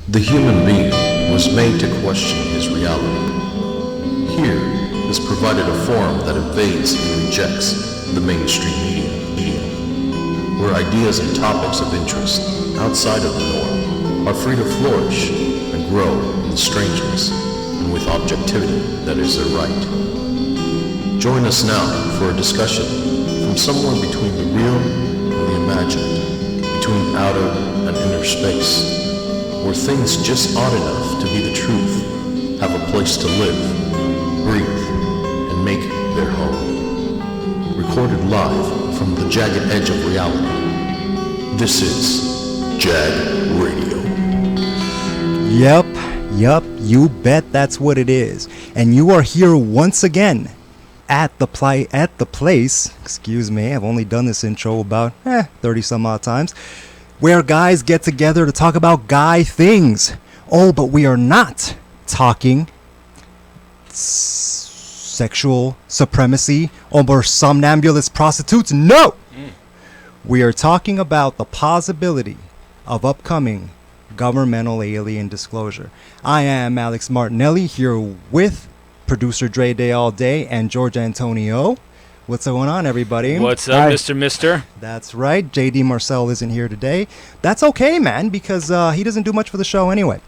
The human being was made to question his reality. Here is provided a forum that invades and rejects the mainstream media, where ideas and topics of interest outside of the norm are free to flourish and grow in the strangeness and with objectivity that is their right. Join us now for a discussion from somewhere between the real and the imagined, between outer and inner space, where things just odd enough to be the truth have a place to live, breathe, and make their home. Recorded live from the jagged edge of reality. This is JAG Radio. Yup, you bet that's what it is. And you are here once again at the place, excuse me, I've only done this intro about 30 some odd times, where guys get together to talk about guy things. Oh, but we are not talking sexual supremacy or somnambulist prostitutes. No! We are talking about the possibility of upcoming governmental alien disclosure. I am Alex Martinelli here with producer Dre Day All Day and George Antonio. What's going on, everybody? What's up, Mister? That's right. JD Marcel isn't here today. That's okay, man, because he doesn't do much for the show anyway.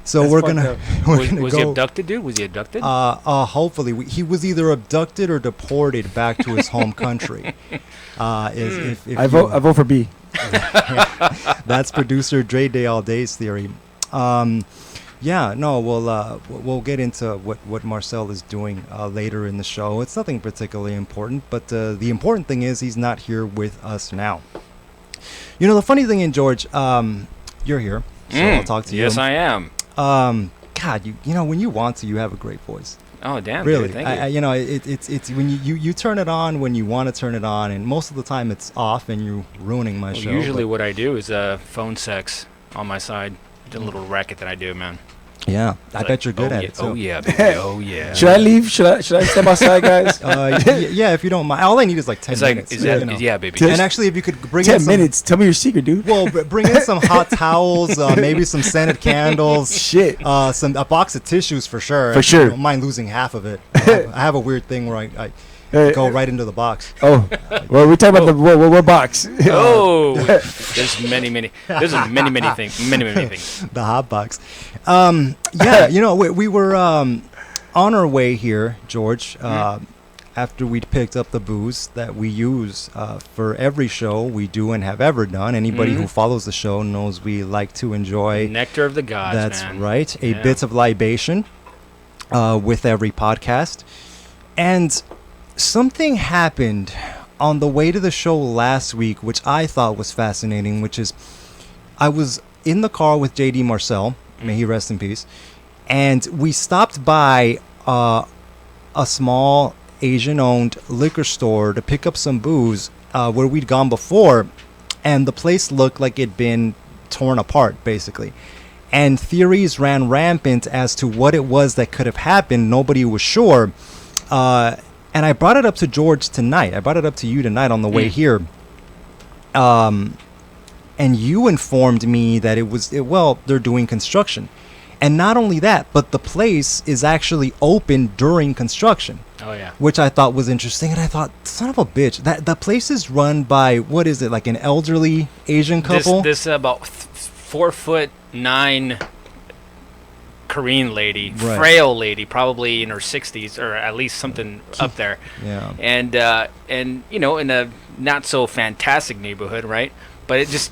So we're gonna was he abducted, dude? Was he abducted? Hopefully he was either abducted or deported back to his home country. I vote for B. That's producer Dre Day All Day's theory. We'll get into what Marcel is doing later in the show. It's nothing particularly important, but the important thing is he's not here with us now. You know, the funny thing, George, you're here, so I'll talk to you. Yes, I am. God, you know, when you want to, you have a great voice. Oh, damn, really? Dude, thank you. It's when you turn it on when you want to turn it on, and most of the time it's off, and you're ruining my show. Usually, what I do is phone sex on my side. The little racket that I do, man. Yeah, I bet you're good at it too. Oh yeah, baby. Oh yeah. Should I leave? Should I step outside, guys? Yeah, if you don't mind. All I need is like 10 minutes. Yeah, baby. And actually, if you could bring 10 minutes. Tell me your secret, dude. Well, bring in some hot towels, maybe some scented candles. Shit. A box of tissues for sure. For sure. I don't mind losing half of it. I have a weird thing where I go right into the box. Oh, well, we're talking about what box? Oh, there's many things. Many things. The hot box. Yeah, you know, we were on our way here, George, after we'd picked up the booze that we use for every show we do and have ever done. Anybody who follows the show knows we like to enjoy nectar of the gods. That's man. right. A bit of libation with every podcast. And something happened on the way to the show last week, which I thought was fascinating, which is I was in the car with JD Marcel, may he rest in peace, and we stopped by a small Asian-owned liquor store to pick up some booze where we'd gone before, and the place looked like it'd been torn apart, basically. And theories ran rampant as to what it was that could have happened. Nobody was sure. And I brought it up to George tonight. I brought it up to you tonight on the way here. And you informed me that they're doing construction. And not only that, but the place is actually open during construction. Oh, yeah. Which I thought was interesting. And I thought, son of a bitch, the place is run by, what is it, like an elderly Asian couple? This about 4'9" Korean lady, right. Frail lady, probably in her 60s or at least something up there. Yeah. And you know, in a not so fantastic neighborhood, right? But it just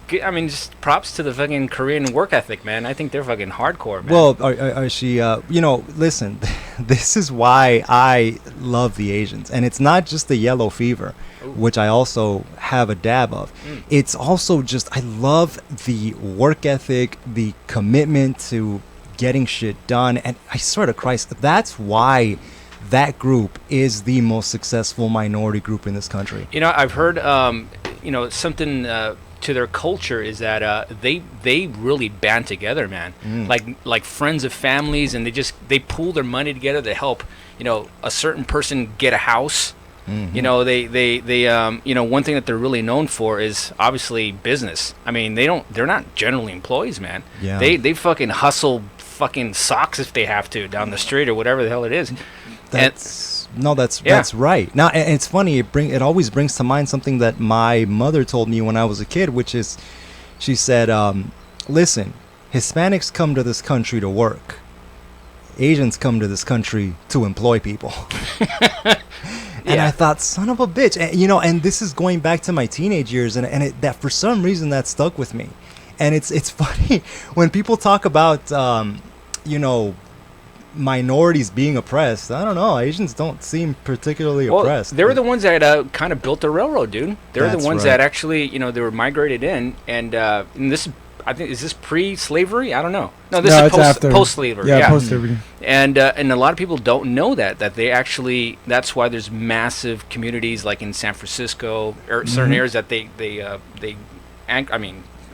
props to the fucking Korean work ethic, man. I think they're fucking hardcore, man. Well, are she, listen, this is why I love the Asians. And it's not just the yellow fever, which I also have a dab of. It's also just, I love the work ethic, the commitment to getting shit done. And I swear to Christ, that's why that group is the most successful minority group in this country. You know, I've heard, something to their culture is that they really band together, man. Like friends of families, and they pool their money together to help, a certain person get a house, You know, they you know, one thing that they're really known for is obviously business. I mean, they're not generally employees, man. Yeah. They fucking hustle fucking socks if they have to down the street or whatever the hell it is. That's Yeah. that's right. Now, and it's funny. It always brings to mind something that my mother told me when I was a kid, which is, she said, "Listen, Hispanics come to this country to work. Asians come to this country to employ people." And I thought, son of a bitch. And, you know, and this is going back to my teenage years, and that for some reason that stuck with me. And it's funny when people talk about, you know, minorities being oppressed. I don't know. Asians don't seem particularly oppressed. They were the ones that kind of built the railroad, dude. They were the That's ones right. that actually, you know, they were migrated in, and this, I think, is this pre-slavery? I don't know. No, this is post-slavery. Yeah, post-slavery. And a lot of people don't know that they actually, that's why there's massive communities like in San Francisco or certain areas that they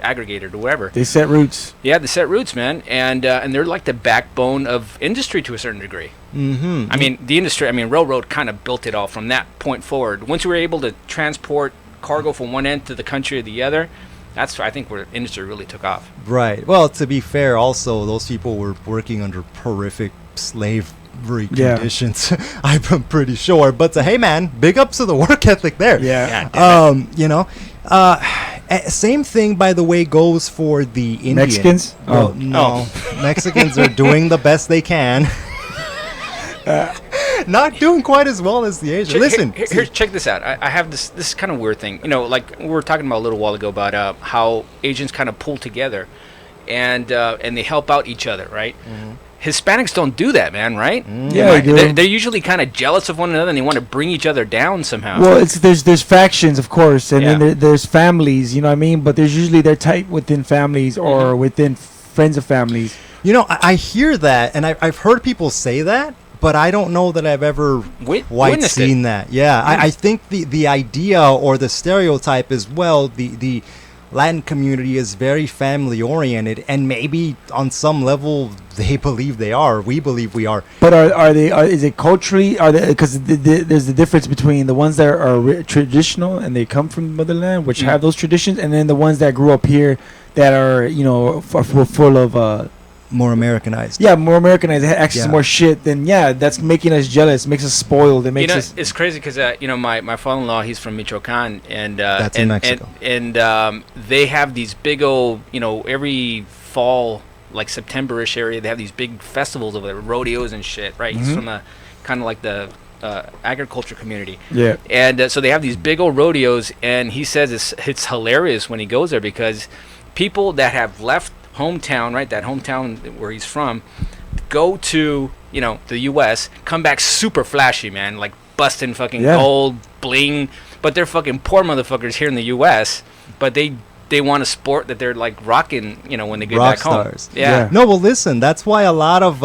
aggregated or whatever. They set roots. Yeah, they set roots, man, and they're like the backbone of industry to a certain degree. Mm-hmm. I mean, the industry, railroad kind of built it all from that point forward. Once we were able to transport cargo from one end to the country or the other, that's, I think, where industry really took off. Right. Well, to be fair, also, those people were working under horrific slavery conditions. I'm pretty sure. But hey, man, big ups to the work ethic there. Yeah. You know, same thing, by the way, goes for the Indian. Mexicans? Well, no, Mexicans are doing the best they can. Not doing quite as well as the Asians. Listen, here, check this out. I have this kind of weird thing. You know, like we were talking about a little while ago about how Asians kind of pull together, and they help out each other, right? Mm-hmm. Hispanics don't do that, man, right? Yeah, they do. They're usually kind of jealous of one another, and they want to bring each other down somehow. Well, there's factions, of course, and then there's families, you know what I mean? But there's usually they're tight within families or within friends of families. You know, I hear that, and I've heard people say that, but I don't know that I've ever quite seen that. Yeah, I think the idea or the stereotype is, well, the Latin community is very family oriented, and maybe on some level they believe they are. We believe we are. But are they? Is it culturally? Are they? Because there's the difference between the ones that are traditional and they come from the motherland, which have those traditions, and then the ones that grew up here that are, you know, full of more Americanized. Yeah, more Americanized. They have access to more shit. Then that's making us jealous. Makes us spoiled. It makes us. It's crazy because you know, my father-in-law, he's from Michoacan, and that's in Mexico. And they have these big old, you know, every fall, like September-ish area, they have these big festivals of rodeos and shit, right? He's from a kind of like the agriculture community. Yeah. And so they have these big old rodeos, and he says it's hilarious when he goes there because people that have left hometown, right, that hometown where he's from, go to, you know, the U.S., come back super flashy, man, like busting fucking gold, bling, but they're fucking poor motherfuckers here in the U.S., but they want a sport that they're like rocking, you know, when they get back home. Yeah. No, well, listen, that's why a lot of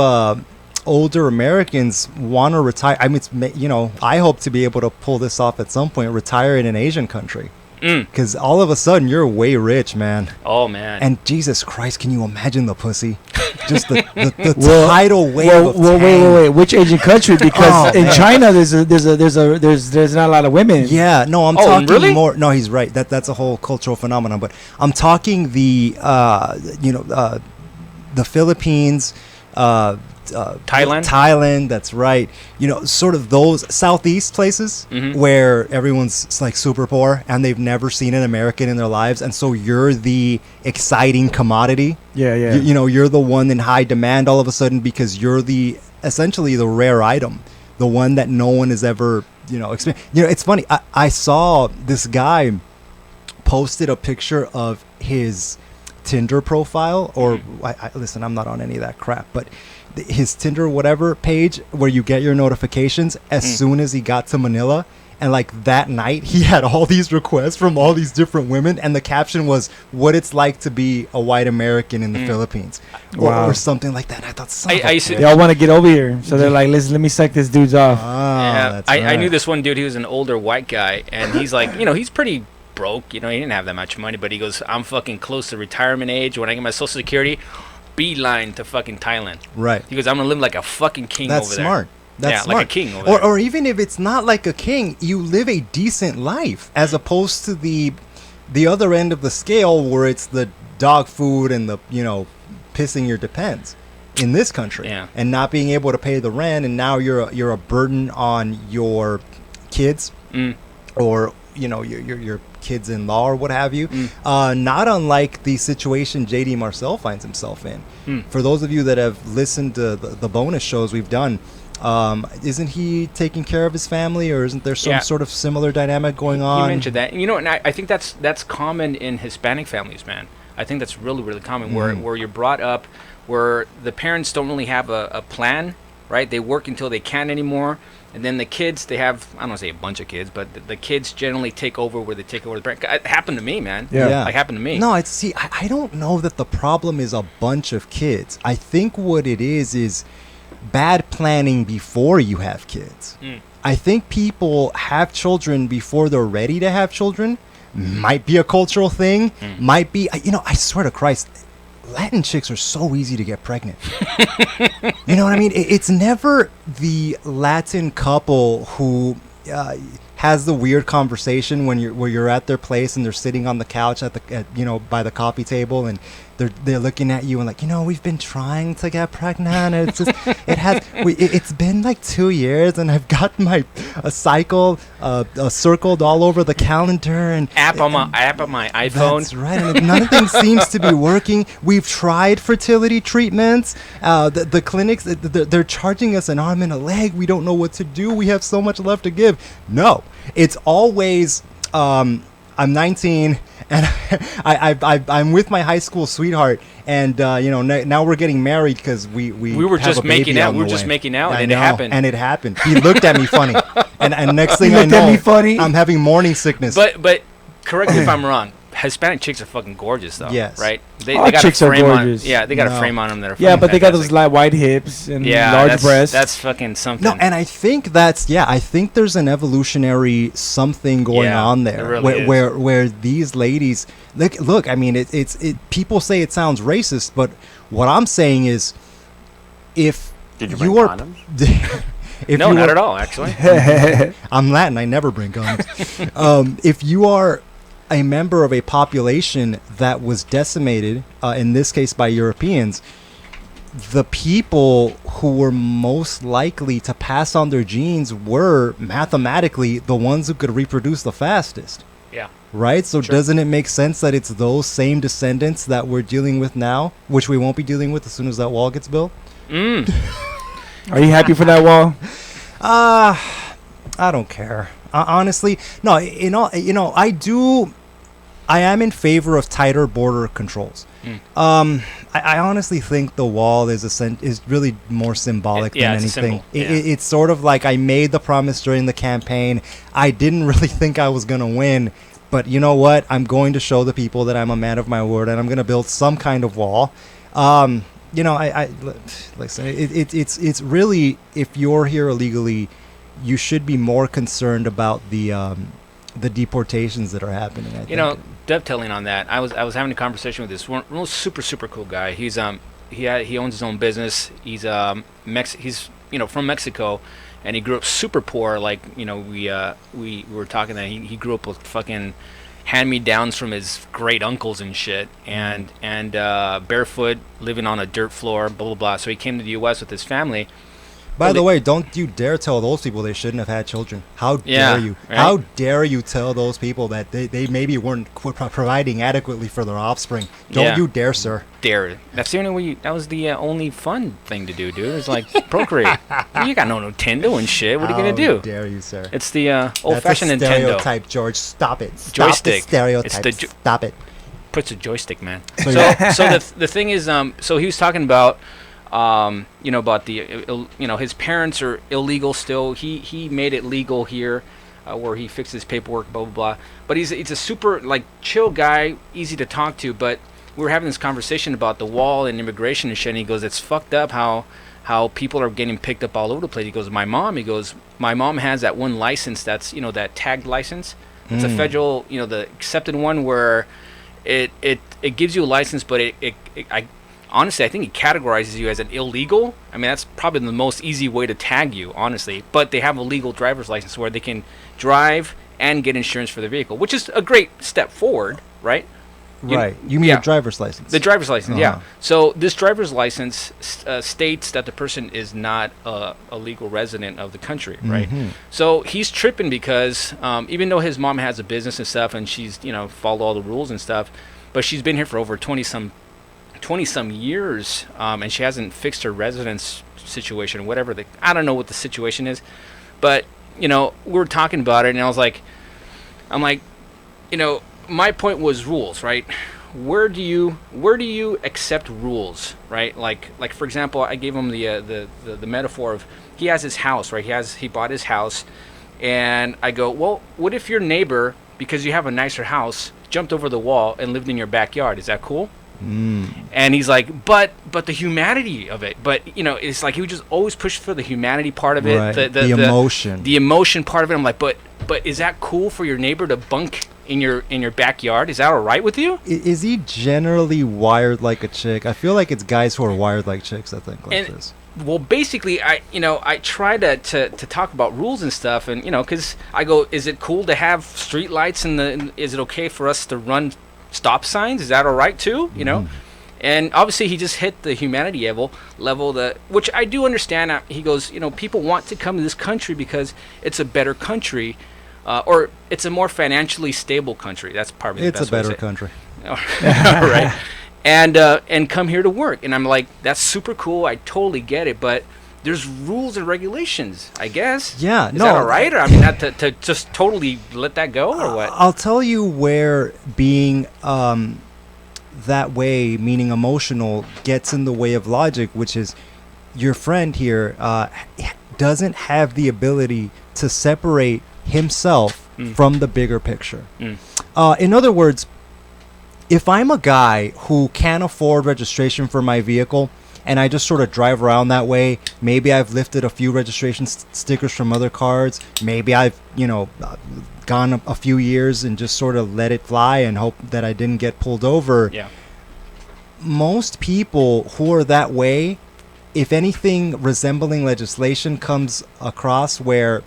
older Americans want to retire. I mean, you know, I hope to be able to pull this off at some point, retire in an Asian country. Because all of a sudden you're way rich, man. Oh, man. And Jesus Christ, can you imagine the pussy? Just the tidal wave of wait. Which Asian country? Because in China there's not a lot of women. Yeah, no, I'm talking really? more. No, he's right. That's a whole cultural phenomenon. But I'm talking the Philippines, Thailand, that's right. You know, sort of those southeast places where everyone's like super poor and they've never seen an American in their lives, and so you're the exciting commodity. You know, you're the one in high demand all of a sudden because you're essentially the rare item, the one that no one has ever, you know, experienced. You know, it's funny. I saw this guy posted a picture of his Tinder profile, or listen, I'm not on any of that crap, but his Tinder whatever page where you get your notifications as soon as he got to Manila, and like that night he had all these requests from all these different women, and the caption was what it's like to be a white American in the Philippines, or something like that. And I thought they all want to get over here, so they're like, listen, let me suck this dude's off. I knew this one dude. He was an older white guy, and he's like, you know, he's pretty broke, you know, he didn't have that much money, but he goes, I'm fucking close to retirement age. When I get my Social Security, beeline to fucking Thailand. Right. He goes, I'm gonna live like a fucking king over there. That's smart. That's yeah, smart. like a king. Over Or, there. or even if it's not like a king, you live a decent life as opposed to the other end of the scale where it's the dog food and the pissing your depends in this country, Yeah. and not being able to pay the rent, and now you're a burden on your kids or your kids-in-law or what have you. Not unlike the situation JD Marcel finds himself in. For those of you that have listened to the bonus shows we've done, isn't he taking care of his family, or isn't there some sort of similar dynamic going on? You mentioned that, and I think that's common in Hispanic families, man. I think that's really, really common, where you're brought up, where the parents don't really have a plan, right? They work until they can't anymore, and then the kids, they have, I don't want to say a bunch of kids, but the kids generally take over where they take over the parent. It happened to me, man. Yeah. Like, happened to me. No, I don't know that the problem is a bunch of kids. I think what it is bad planning before you have kids. I think people have children before they're ready to have children. Might be a cultural thing. Might be, I swear to Christ, Latin chicks are so easy to get pregnant. You know what I mean? It's never the Latin couple who has the weird conversation when you're at their place and they're sitting on the couch by the coffee table, and they're looking at you and like, we've been trying to get pregnant. And it's just it's been like 2 years and I've got my cycle circled all over the calendar and app on my iPhone. That's right, and nothing seems to be working. We've tried fertility treatments. The clinics, they're charging us an arm and a leg. We don't know what to do. We have so much left to give. No, it's always I'm 19 and I'm with my high school sweetheart, and now we're getting married because we were have just a baby making out. on We were the just way. making out, I and know, it happened. And it happened. He looked at me funny, and next thing He I looked at know, me funny? I'm having morning sickness. But correct me if I'm wrong. Hispanic chicks are fucking gorgeous, though. Yes. Right? They All got chicks a are frame gorgeous. on. Yeah, they got No. a frame on them that are Yeah, fucking but they got those fantastic. white hips and large large breasts. That's fucking something. No, and I think I think there's an evolutionary something going Yeah, on there there, really is. where these ladies look. I mean, it's people say it sounds racist, but what I'm saying is, if Did you bring you are, condoms? if no, you not are- at all, actually. I'm Latin. I never bring condoms. If you are a member of a population that was decimated, in this case by Europeans, the people who were most likely to pass on their genes were mathematically the ones who could reproduce the fastest. Yeah. Right? So Sure. doesn't it make sense that it's those same descendants that we're dealing with now, which we won't be dealing with as soon as that wall gets built? Are you happy for that wall? I don't care. Honestly, no. I am in favor of tighter border controls. I honestly think the wall is really more symbolic Yeah, than it's a anything. symbol. Yeah. It's sort of like I made the promise during the campaign. I didn't really think I was gonna win, but you know what? I'm going to show the people that I'm a man of my word, and I'm gonna build some kind of wall. Listen. It's really, if you're here illegally, you should be more concerned about the deportations that are happening. I think. Dovetailing on that, I was having a conversation with this one real super cool guy. He's he owns his own business. He's he's from Mexico, and he grew up super poor. Like we were talking that he grew up with fucking hand-me-downs from his great uncles and shit, and barefoot, living on a dirt floor, blah blah blah. So he came to the U.S. with his family. By the way, don't you dare tell those people they shouldn't have had children. How dare you? Right? How dare you tell those people that they maybe weren't providing adequately for their offspring? Don't you dare, sir. Dare. That's the only way. That was the only fun thing to do, dude. It's like procreate. You got no Nintendo and shit. What are you gonna do? How dare you, sir? It's the old-fashioned That's a Nintendo. stereotype, George. Stop it. Stop Joystick. the stereotype. It's the Stop it. Puts a joystick, man. So So the thing is, so he was talking about, about his parents are illegal still. He made it legal here, where he fixed his paperwork, blah blah blah. But he's a super chill guy, easy to talk to. But we were having this conversation about the wall and immigration and shit. And he goes, "It's fucked up how people are getting picked up all over the place." He goes, "My mom has that one license that's that tagged license. It's a federal, the accepted one where it gives you a license, but honestly, I think he categorizes you as an illegal. I mean, that's probably the most easy way to tag you, honestly. But they have a legal driver's license where they can drive and get insurance for their vehicle, which is a great step forward, right? Right. You mean a driver's license? The driver's license, yeah. So this driver's license states that the person is not a legal resident of the country, right? So he's tripping because even though his mom has a business and stuff, and she's followed all the rules and stuff, but she's been here for over 20 some years, and she hasn't fixed her residence situation, whatever I don't know what the situation is, but we were talking about it, and I'm like, my point was rules, right? Where do you accept rules, right? Like for example, I gave him the metaphor of he has his house, right? He bought his house, and I go, well, what if your neighbor, because you have a nicer house, jumped over the wall and lived in your backyard? Is that cool? And he's like, but the humanity of it, but it's like he would just always push for the humanity part of it, right. the emotion part of it. I'm like, but is that cool for your neighbor to bunk in your backyard? Is that all right with you? Is he generally wired like a chick? I feel like it's guys who are wired like chicks, I think, like this. Well, basically, I try to talk about rules and stuff, and because I go, is it cool to have street lights, and is it okay for us to run stop signs? Is that all right too? And obviously he just hit the humanity level, which I do understand. He goes, people want to come to this country because it's a better country, or it's a more financially stable country. That's probably the best way to say it. It's a better country. Right. And come here to work. And I'm like, that's super cool. I totally get it, but there's rules and regulations, I guess. Yeah, Is that all right? Or I mean, not to just totally let that go, or what? I'll tell you where being that way, meaning emotional, gets in the way of logic, which is your friend here doesn't have the ability to separate himself from the bigger picture. In other words, if I'm a guy who can't afford registration for my vehicle, and I just sort of drive around that way, maybe I've lifted a few registration stickers from other cars, maybe I've gone a few years and just sort of let it fly and hope that I didn't get pulled over. Yeah. Most people who are that way, if anything resembling legislation comes across where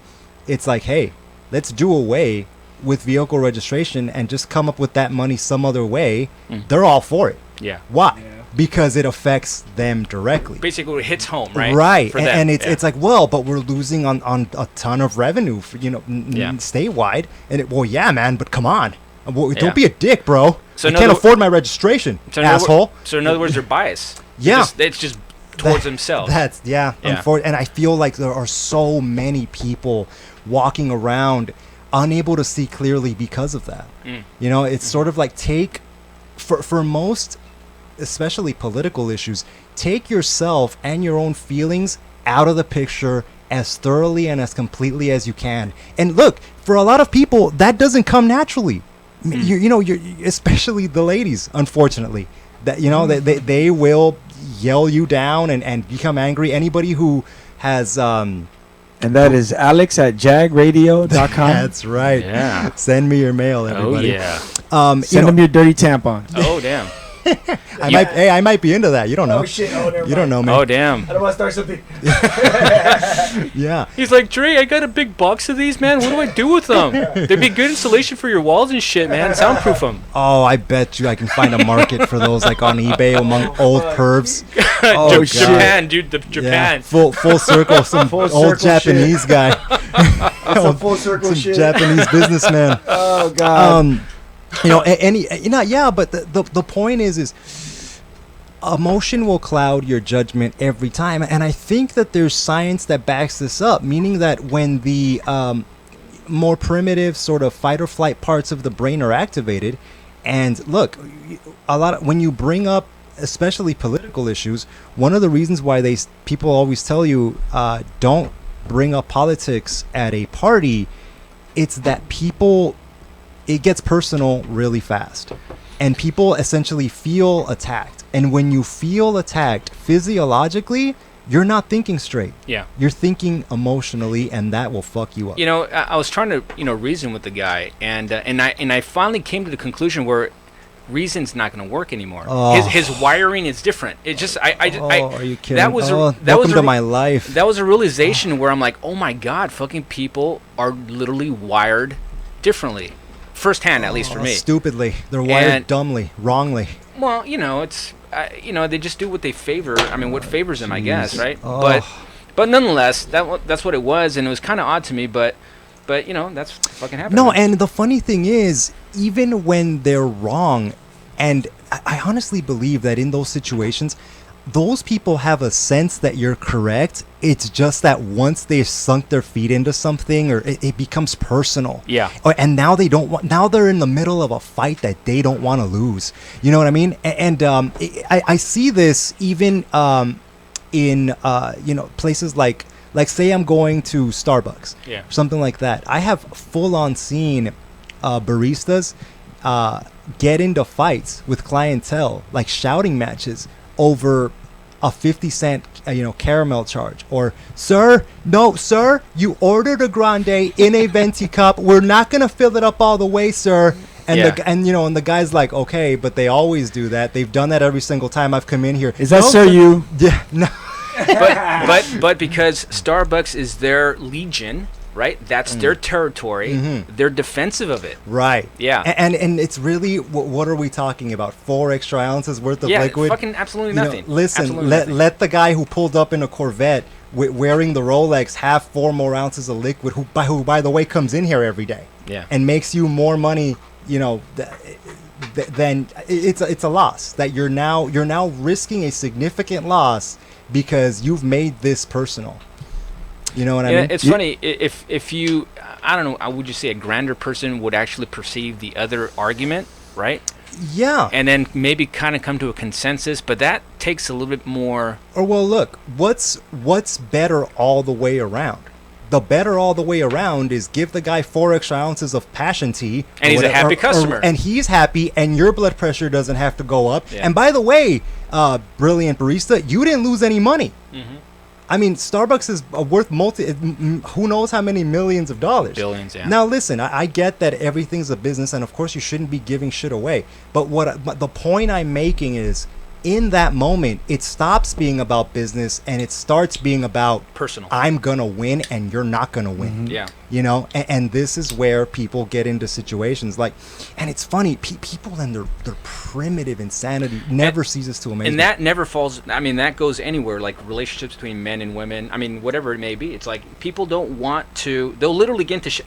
it's like, hey, let's do away with vehicle registration and just come up with that money some other way, they're all for it. Yeah. Why? Yeah. Because it affects them directly. Basically, it hits home, right? Right. For them. And it's like, well, but we're losing on a ton of revenue, for, statewide. And well, yeah, man, but come on. Don't be a dick, bro. So you can't afford my registration, asshole. So in other words, they're biased. Yeah. It's just towards themselves. That's, and I feel like there are so many people walking around unable to see clearly because of that. It's sort of like for most, especially political issues, take yourself and your own feelings out of the picture as thoroughly and as completely as you can. And look, for a lot of people, that doesn't come naturally. You're especially the ladies, unfortunately, that they will yell you down and become angry. Anybody who has and that is Alex at jagradio.com. That's right. Yeah. Send me your mail, everybody. Oh yeah. Send them your dirty tampon. Oh damn. I might be into that. You don't know. Oh shit! Oh, never You don't mind. know me. Oh damn. I don't want to start something. Yeah. He's like, Dre, I got a big box of these, man. What do I do with them? They'd be good insulation for your walls and shit, man. Soundproof them. Oh, I bet you I can find a market for those, like on eBay among old pervs. Oh, shit. Japan, dude. Japan. Yeah, full circle. Some Full old circle Japanese guy. Some full circle Some shit. Japanese businessman. Oh god. But the point is emotion will cloud your judgment every time, and I think that there's science that backs this up, meaning that when the more primitive sort of fight or flight parts of the brain are activated, and look, when you bring up especially political issues, one of the reasons why people always tell you don't bring up politics at a party, it's that it gets personal really fast, and people essentially feel attacked. And when you feel attacked physiologically, you're not thinking straight. Yeah. You're thinking emotionally, and that will fuck you up. I was trying to reason with the guy, and I finally came to the conclusion where reason's not going to work anymore. Oh. His wiring is different. It just I are you kidding? that was welcome to my life. That was a realization where I'm like, oh my god, fucking people are literally wired differently, firsthand at least for me. Stupidly, they're wired dumbly, wrongly. Well, it's they just do what they favor. I mean, what favors them, I guess, right? Oh. But nonetheless, that's what it was, and it was kind of odd to me, but that's fucking happened. No, and the funny thing is, even when they're wrong, and I honestly believe that in those situations, those people have a sense that you're correct. It's just that once they've sunk their feet into something, or it becomes personal. Yeah. And now they don't want. Now they're in the middle of a fight that they don't want to lose. You know what I mean? And I see this even in places like say I'm going to Starbucks, something like that. I have full on seen baristas get into fights with clientele, like shouting matches over a 50-cent caramel charge, or sir, you ordered a grande in a venti cup, we're not gonna fill it up all the way, sir. And the guy's like, okay, but they always do that. They've done that every single time I've come in here. Is that sir you? Yeah, no. but because Starbucks is their legion, right? That's their territory. Mm-hmm. They're defensive of it. Right. Yeah. And it's really, what are we talking about? 4 extra ounces worth of liquid? Yeah, fucking absolutely nothing. Listen, absolutely let the guy who pulled up in a Corvette wearing the Rolex have 4 more ounces of liquid, who by the way comes in here every day. Yeah. And makes you more money, then it's a loss that you're now risking a significant loss because you've made this personal. You know what I mean? It's funny if you, I don't know, would you say a grander person would actually perceive the other argument, right? Yeah. And then maybe kind of come to a consensus, but that takes a little bit more. Or well, look, what's better all the way around? The better all the way around is give the guy 4 extra ounces of passion tea, and he's a happy customer, and he's happy, and your blood pressure doesn't have to go up. Yeah. And by the way, brilliant barista, you didn't lose any money. Mm-hmm. I mean, Starbucks is worth who knows how many millions of dollars. Billions, yeah. Now, listen, I get that everything's a business, and of course you shouldn't be giving shit away. But the point I'm making is, in that moment, it stops being about business and it starts being about personal. I'm gonna win and you're not gonna win. Mm-hmm. Yeah. And this is where people get into situations like, and it's funny, people and their primitive insanity never ceases to amaze me. And that never falls. I mean, that goes anywhere, like relationships between men and women. I mean, whatever it may be. It's like people don't want to. They'll literally get into.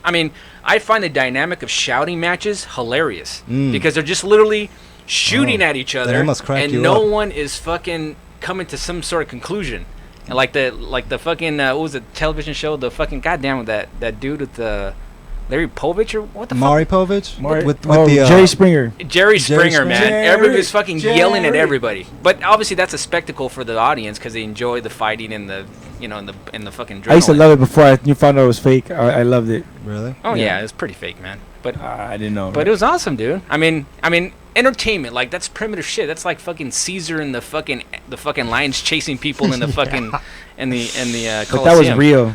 I find the dynamic of shouting matches hilarious because they're just literally shooting at each other, and no one is fucking coming to some sort of conclusion. And like the fucking what was it, television show, the fucking goddamn that dude with the Larry Povich, or what the Maury fuck? Povich? With Jerry Springer. Jerry Springer, man. Everybody's fucking yelling at everybody. But obviously that's a spectacle for the audience because they enjoy the fighting and the and the fucking adrenaline. I used to love it before you found out it was fake. I loved it. Really? Oh yeah, it was pretty fake, man. But I didn't know. But it was awesome, dude. I mean, entertainment, like that's primitive shit. That's like fucking Caesar and the fucking lions chasing people in the fucking in the Coliseum. But that was real.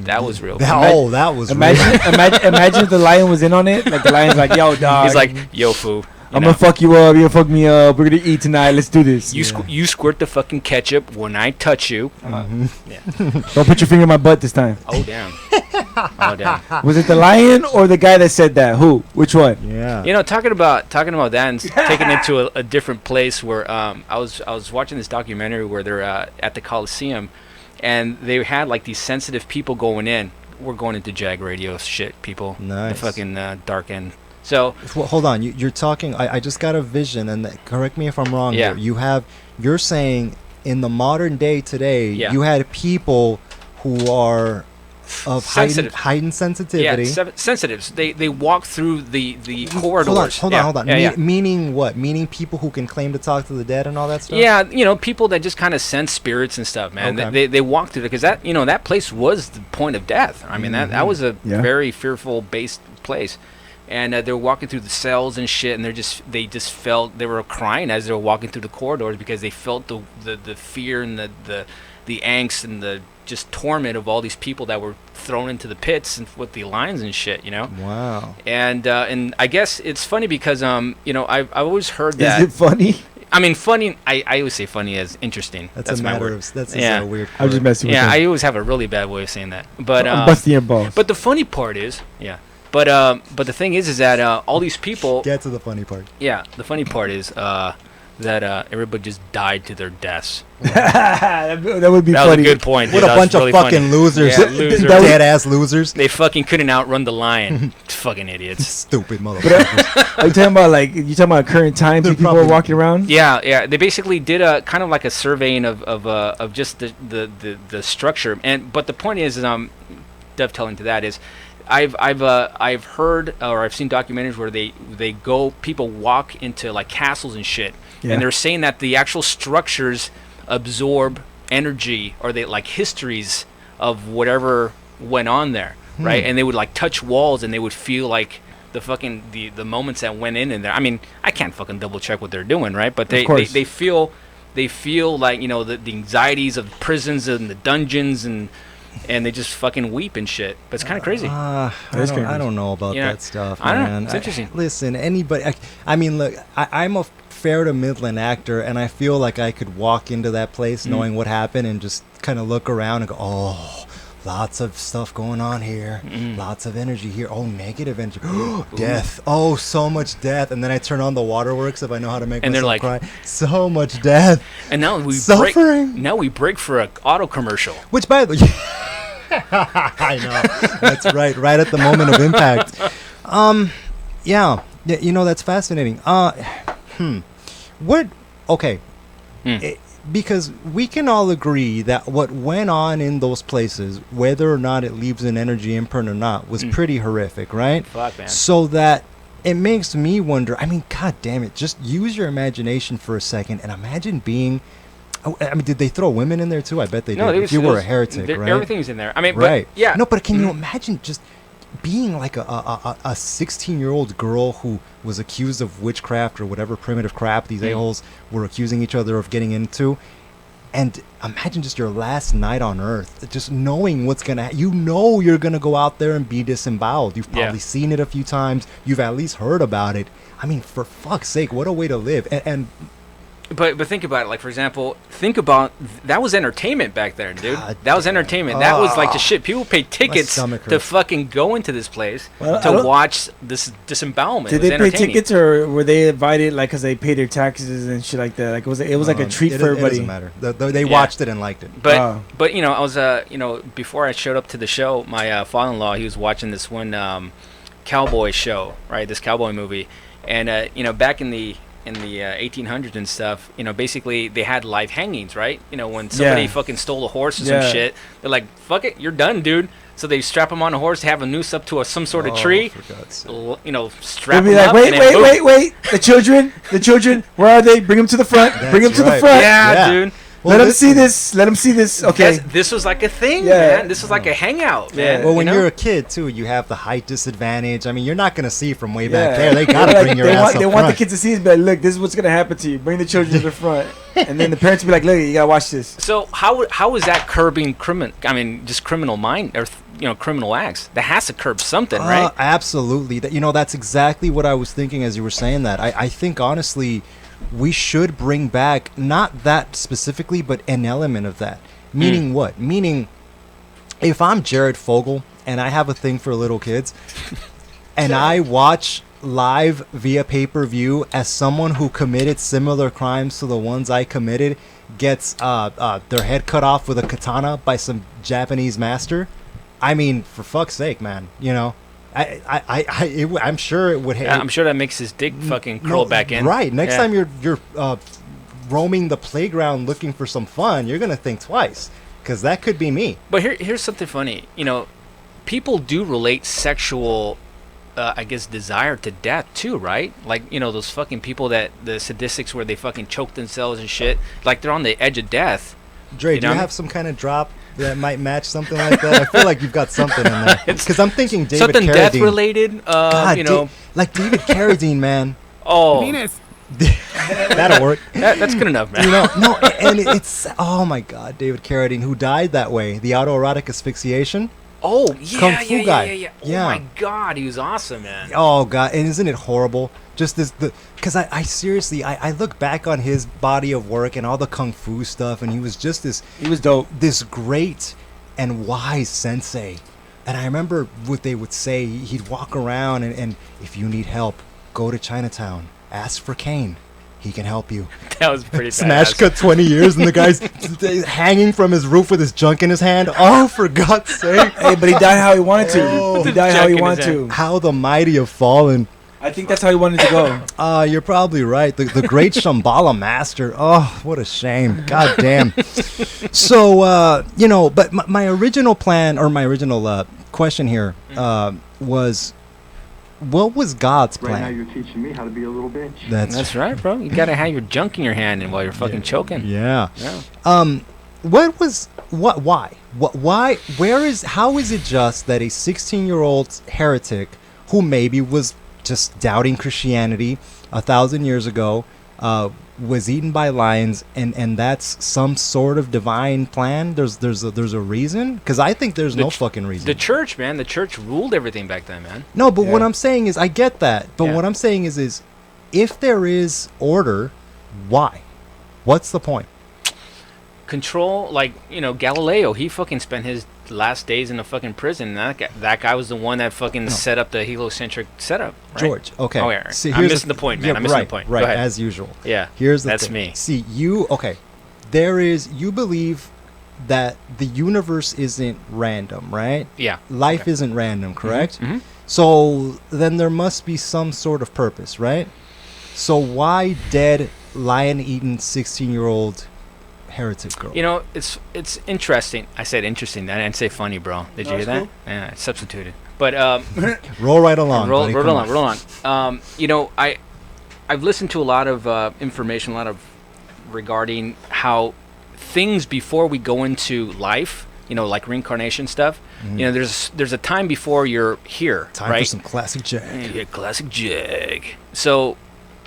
That was real. That was real. Imagine if the lion was in on it. Like the lion's like, yo, dog. He's like, yo, fool. I'm gonna fuck you up. You fuck me up. We're gonna eat tonight. Let's do this. You squirt the fucking ketchup when I touch you. Yeah. Don't put your finger in my butt this time. Oh damn. Oh damn. Was it the lion or the guy that said that? Who? Which one? Yeah. Talking about that and taking it to a different place where I was watching this documentary where they're at the Coliseum, and they had like these sensitive people going in. We're going into JAG radio shit, people. Nice. The fucking dark end. So well, hold on, you're talking. I just got a vision, and correct me if I'm wrong. Yeah. Here. You're saying in the modern day today, you had people who are of heightened sensitivity. Yeah, sensitives. They walk through the corridors. Hold on. Meaning what? Meaning people who can claim to talk to the dead and all that stuff. Yeah, people that just kind of sense spirits and stuff, man. Okay. They walk through it because that place was the point of death. I mean that was a very fearful based place. and they were walking through the cells and shit, and they just felt, they were crying as they were walking through the corridors because they felt the fear and the angst and the just torment of all these people that were thrown into the pits and with the lions and shit, you know. Wow. And I guess it's funny because you know, I've always heard that. Is it funny? I mean, funny. I always say funny as interesting. That's a my matter word. of that's Yeah. a weird. I'm just word. messing with Yeah, you. I always have a really bad way of saying that. But I'm busting your balls. but the funny part is, yeah. But the thing is that all these people. Get to the funny part. Yeah, the funny part is that everybody just died to their deaths. that would be That funny. was a good point. What dude. a That bunch was really of fucking funny. losers. Yeah, losers. Dead ass losers. They fucking couldn't outrun the lion. Fucking idiots. Stupid But motherfuckers. are you talking about like current times They're people are probably- walking around? Yeah. They basically did a kind of like a surveying of just the structure. But the point is, dovetailing to that is, I've heard or I've seen documentaries where people walk into like castles and shit, Yeah. and they're saying that the actual structures absorb energy or they like histories of whatever went on there, right? And they would like touch walls and they would feel like the fucking the moments that went in there. I mean, I can't fucking double check what they're doing, right? But they course. they feel like, you know, the anxieties of prisons and the dungeons and they just fucking weep and shit. But it's kind of crazy. I That's don't, crazy. I don't know about Yeah. that stuff, I don't know. man. It's interesting. Listen, anybody. I mean, look, I'm a fair to Midland actor, and I feel like I could walk into that place knowing what happened and just kind of look around and go, oh, lots of stuff going on here. Lots of energy here. Oh, negative energy. Death. Oh, so much death. And then I turn on the waterworks if I know how to make And they're myself like- cry. So much death. And now we Suffering. break. Now we break for a auto commercial. Which, by the way, I know. That's right. Right at the moment of impact. Yeah. You know, that's fascinating. What? Okay. Because we can all agree that what went on in those places, whether or not it leaves an energy imprint or not, was pretty horrific, right? Fuck, man. So that it makes me wonder. I mean, god damn it! Just use your imagination for a second and imagine being. I mean, did they throw women in there too? I bet they did. If you were a heretic, right? Everything's in there. I mean, Right. but yeah. No, but can you imagine just being like a 16-year-old girl who was accused of witchcraft or whatever primitive crap these a-holes were accusing each other of getting into, and imagine just your last night on Earth, just knowing what's gonna, you're gonna go out there and be disemboweled. You've probably seen it a few times. You've at least heard about it. I mean, for fuck's sake, what a way to live. And But think about it. Like, for example, think about that was entertainment back there, dude. God That was entertainment. That was like the shit. People paid tickets stomach to hurts. fucking go into this place Well, I to don't- watch this disembowelment. Did It was they pay entertaining. tickets or were they invited like because they paid their taxes and shit like that? Like it was like a treat for It everybody. doesn't matter. They watched it and liked it. But Oh. but you know, I was you know, before I showed up to the show, my father-in-law, he was watching this one cowboy show, right? This cowboy movie, and you know, back in the 1800s and stuff, you know, basically they had live hangings, right? You know, when somebody fucking stole a horse or some shit, they're like, "Fuck it, you're done, dude." So they strap him on a horse, have a noose up to some sort of tree, For God's sake. you know, strap They'll be him like, up. wait, and then boom. wait, the children, where are they? Bring them to the front. Bring them That's to the right. front. Yeah, Yeah. dude. Well, Let them listen. see this. Okay. This was like a thing, Yeah. man. This was like a hangout, man. Well, when you know? you're a kid too, you have the height disadvantage. I mean, you're not gonna see from way Yeah. back there. They gotta Like, bring your they ass want, up They want the front. kids to see it, but look, this is what's gonna happen to you. Bring the children to the front, and then the parents will be like, look, you gotta watch this. So how is that curbing just criminal mind or criminal acts? That has to curb something, right? Absolutely. That's exactly what I was thinking as you were saying that. I think honestly, we should bring back not that specifically, but an element of that. Meaning what? Meaning, if I'm Jared Fogle and I have a thing for little kids, and I watch live via pay-per-view as someone who committed similar crimes to the ones I committed gets their head cut off with a katana by some Japanese master, I mean, for fuck's sake, man, I'm sure it would. Yeah, I'm sure that makes his dick fucking curl back in. Right. Next Yeah. time you're roaming the playground looking for some fun, you're gonna think twice, because that could be me. But here's something funny. People do relate sexual, I guess, desire to death too, right? Like, those fucking people the sadistics where they fucking choke themselves and shit. Like they're on the edge of death. Dre, You do know you what I have some kind of drop that might match something like that? I feel like you've got something in there. Because I'm thinking David something Carradine. death related. God, You know. like David Carradine, man. Oh, That'll work. that's good enough, man. You know, no, and it's oh my God, David Carradine, who died that way, the autoerotic asphyxiation. Oh, yeah, Kung Fu guy. yeah. Oh Yeah. my God, he was awesome, man. Oh God, and isn't it horrible? Just because I seriously, I look back on his body of work and all the Kung Fu stuff, and he was just He was dope. this great and wise sensei. And I remember what they would say. He'd walk around and if you need help, go to Chinatown, ask for Kane. He can help you. That was pretty Smash badass. cut 20 years and the guy's hanging from his roof with his junk in his hand. Oh, for God's sake. Hey, but he died how he wanted to. Oh. He died Jack how he in his wanted hand. to. How the mighty have fallen. I think that's how he wanted to go. You're probably right. The great Shambhala master. Oh, what a shame. God damn. So, but my original plan or my original question here was, what was God's plan? Right now you're teaching me how to be a little bitch. That's right, bro. You gotta have your junk in your hand and while you're fucking choking. Yeah. Yeah. How is it just that a 16-year-old heretic who maybe was just doubting Christianity 1,000 years ago was eaten by lions, and that's some sort of divine plan? There's a reason? Because I think there's no fucking reason. The church, man. The church ruled everything back then, man. No, but what Yeah. I'm saying is, I get that. But Yeah. what I'm saying is, if there is order, why? What's the point? Control, like, Galileo, he fucking spent his last days in a fucking prison. That guy was the one that fucking set up the heliocentric setup, right? George, okay. Oh, yeah. See, I'm here's missing the point, man. yeah, I'm missing right, the point. Right, Go ahead. as usual. Yeah. Here's the That's thing. me. See, you believe that the universe isn't random, right? Yeah. Life Okay. isn't random, correct? Mhm. So then there must be some sort of purpose, right? So why dead, lion-eaten 16-year-old heretic girl? It's interesting. I said interesting. I didn't say funny, bro. Did you hear That's that? cool. Yeah, I substituted. But Roll right along, buddy. roll Come on. I've listened to a lot of information, a lot of regarding how things before we go into life, like reincarnation stuff. There's a time before you're here, Time right? for some classic JAG. Yeah, classic JAG. So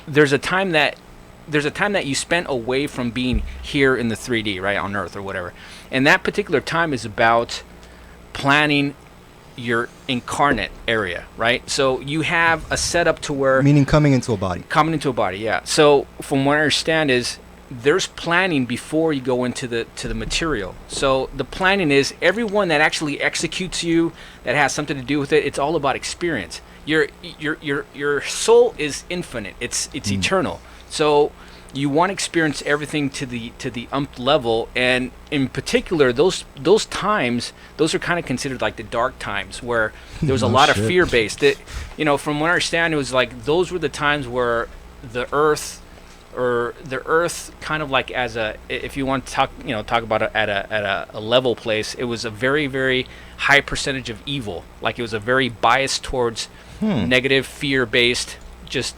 there's a time that you spent away from being here in the 3D, right, on Earth or whatever. And that particular time is about planning your incarnate area, right? So you have a setup to where Meaning coming into a body. coming into a body, yeah. So from what I understand is there's planning before you go into the material. So the planning is everyone that actually executes you, that has something to do with it. It's all about experience. Your soul is infinite. It's eternal. So you want to experience everything to the umpth level, and in particular, those times, those are kind of considered like the dark times where there was a No lot of shit. fear based. From what I understand, it was like those were the times where the earth kind of like as a, if you want to talk about it at a level place, it was a very, very high percentage of evil. Like it was a very biased towards negative, fear based, just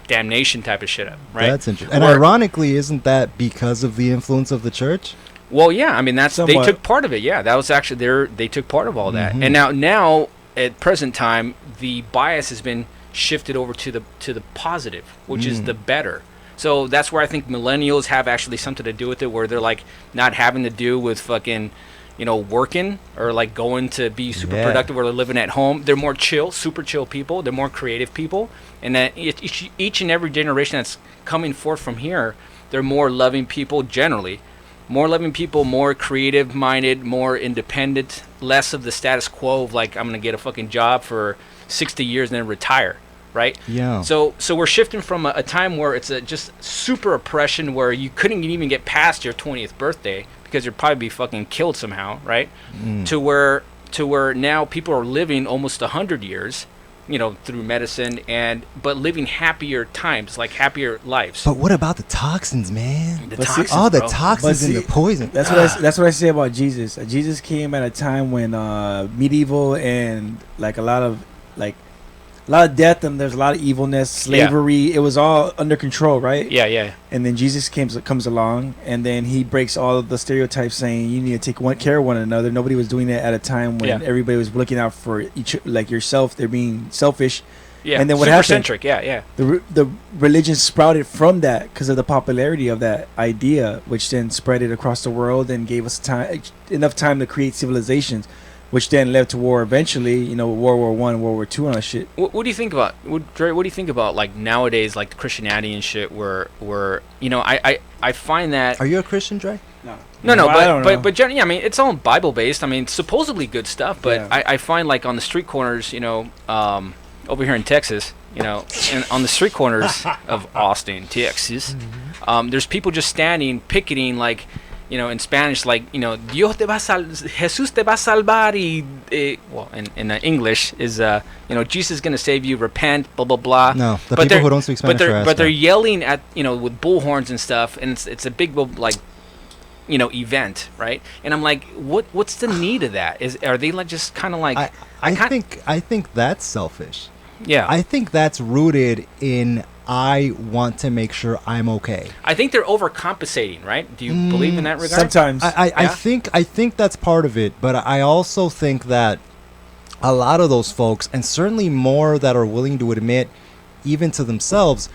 damnation type of shit up, right? That's interesting. And ironically, isn't that because of the influence of the church? Well, yeah, I mean they Somewhat. took part of it. Yeah, that was actually they took part of all that. Mhm. And now at present time, the bias has been shifted over to the positive, which is the better. So that's where I think millennials have actually something to do with it, where they're like not having to do with fucking, working or like going to be super Yeah. productive, or they're living at home. They're more chill, super chill people. They're more creative people, and that each and every generation that's coming forth from here, they're more loving people generally. More loving people, more creative minded, more independent, less of the status quo of like, I'm going to get a fucking job for 60 years and then retire, right? Yeah. So we're shifting from a time where it's just super oppression, where you couldn't even get past your 20th birthday because you'd probably be fucking killed somehow, right? To where now people are living almost 100 years, through medicine, but living happier times, like happier lives. But what about the toxins, man? The But see- toxins, All the bro. toxins But and see, the poison. That's what I say about Jesus. Jesus came at a time when medieval and like a lot of like a lot of death and there's a lot of evilness, slavery. It was all under control, right? Yeah. And then Jesus comes along, and then he breaks all of the stereotypes, saying you need to take care of one another. Nobody was doing it at a time when everybody was looking out for each, like yourself. They're being selfish. Yeah. And then what happened? Super-centric, yeah. The religion sprouted from that because of the popularity of that idea, which then spread it across the world and gave us enough time to create civilizations, which then led to war eventually. You know, World War I, World War II, and all that shit. What do you think about Dre? What do you think about like nowadays, like Christianity and shit? Where you know, I find that. Are you a Christian, Dre? No, Well, but generally, I mean, it's all Bible based. I mean, supposedly good stuff, but Yeah. I find like on the street corners, you know, over here in Texas, you know, and on the street corners of Austin, Texas, there's people just standing, picketing, like, you know, in Spanish, like, you know, Dios te va a Jesús te va a salvar, well, in English is, you know, Jesus is gonna save you, repent, blah blah blah. No, the But people they're- who don't speak Spanish are but they're assholes. yelling at, you know, with bullhorns and stuff, and it's a big like, you know, event, right? And I'm like, what's the need of that? Are they like just kind of like? I think that's selfish. Yeah, I think that's rooted in I want to make sure I'm okay. I think they're overcompensating, right? Do you believe in that regard? Sometimes. I think that's part of it, but I also think that a lot of those folks, and certainly more that are willing to admit, even to themselves,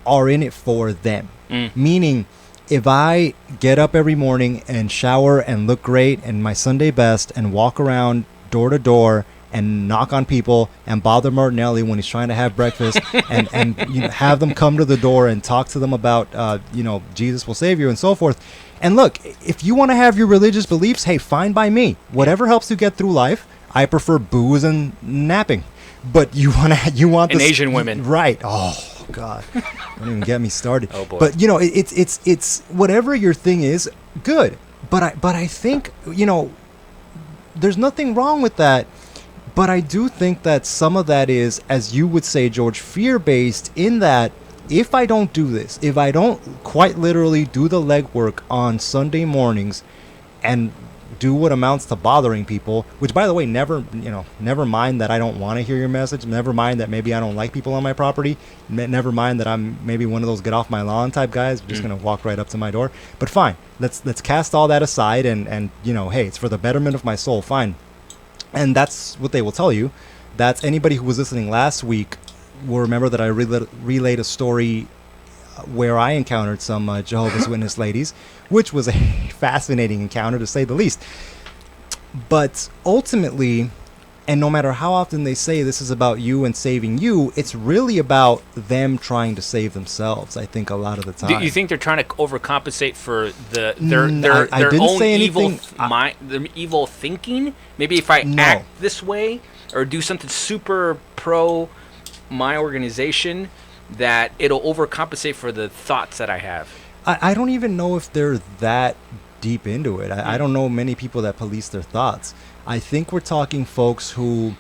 are in it for them. Meaning, if I get up every morning and shower and look great and my Sunday best and walk around door to door and knock on people and bother Martinelli when he's trying to have breakfast and you know, have them come to the door and talk to them about, you know, Jesus will save you and so forth. And look, if you want to have your religious beliefs, hey, fine by me. Whatever helps you get through life. I prefer booze and napping. But you want And this, Asian women. Right. Oh, God. Don't even get me started. Oh, boy. But, you know, it's whatever your thing is, good. But I think, you know, there's nothing wrong with that. But I do think that some of that is, as you would say, George, fear-based in that if I don't do this, if I don't quite literally do the legwork on Sunday mornings and do what amounts to bothering people, which, by the way, never mind that I don't want to hear your message, never mind that maybe I don't like people on my property, never mind that I'm maybe one of those get off my lawn type guys, just going to walk right up to my door. But fine, let's cast all that aside and, you know, hey, it's for the betterment of my soul, fine. And that's what they will tell you. That's anybody who was listening last week will remember that I relayed a story where I encountered some Jehovah's Witness ladies, which was a fascinating encounter to say the least. But ultimately, and no matter how often they say this is about you and saving you, it's really about them trying to save themselves, I think, a lot of the time. Do you think they're trying to overcompensate for their I didn't own say evil anything. their evil thinking? Maybe if I act this way or do something super pro my organization, that it'll overcompensate for the thoughts that I have. I don't even know if they're that deep into it. I don't know many people that police their thoughts. I think we're talking folks who,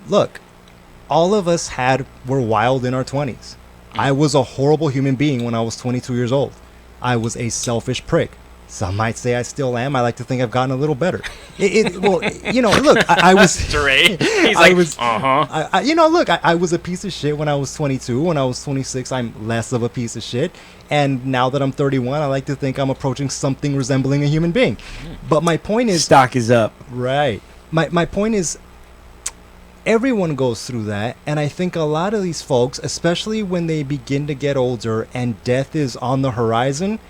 look, all of us were wild in our 20s. I was a horrible human being when I was 22 years old. I was a selfish prick. Some might say I still am. I like to think I've gotten a little better. Well, you know, look, I was... Dre, he's I like, was, uh-huh. you know, look, I was a piece of shit when I was 22. When I was 26, I'm less of a piece of shit. And now that I'm 31, I like to think I'm approaching something resembling a human being. But my point is... Stock is up. Right. My point is, everyone goes through that. And I think a lot of these folks, especially when they begin to get older and death is on the horizon...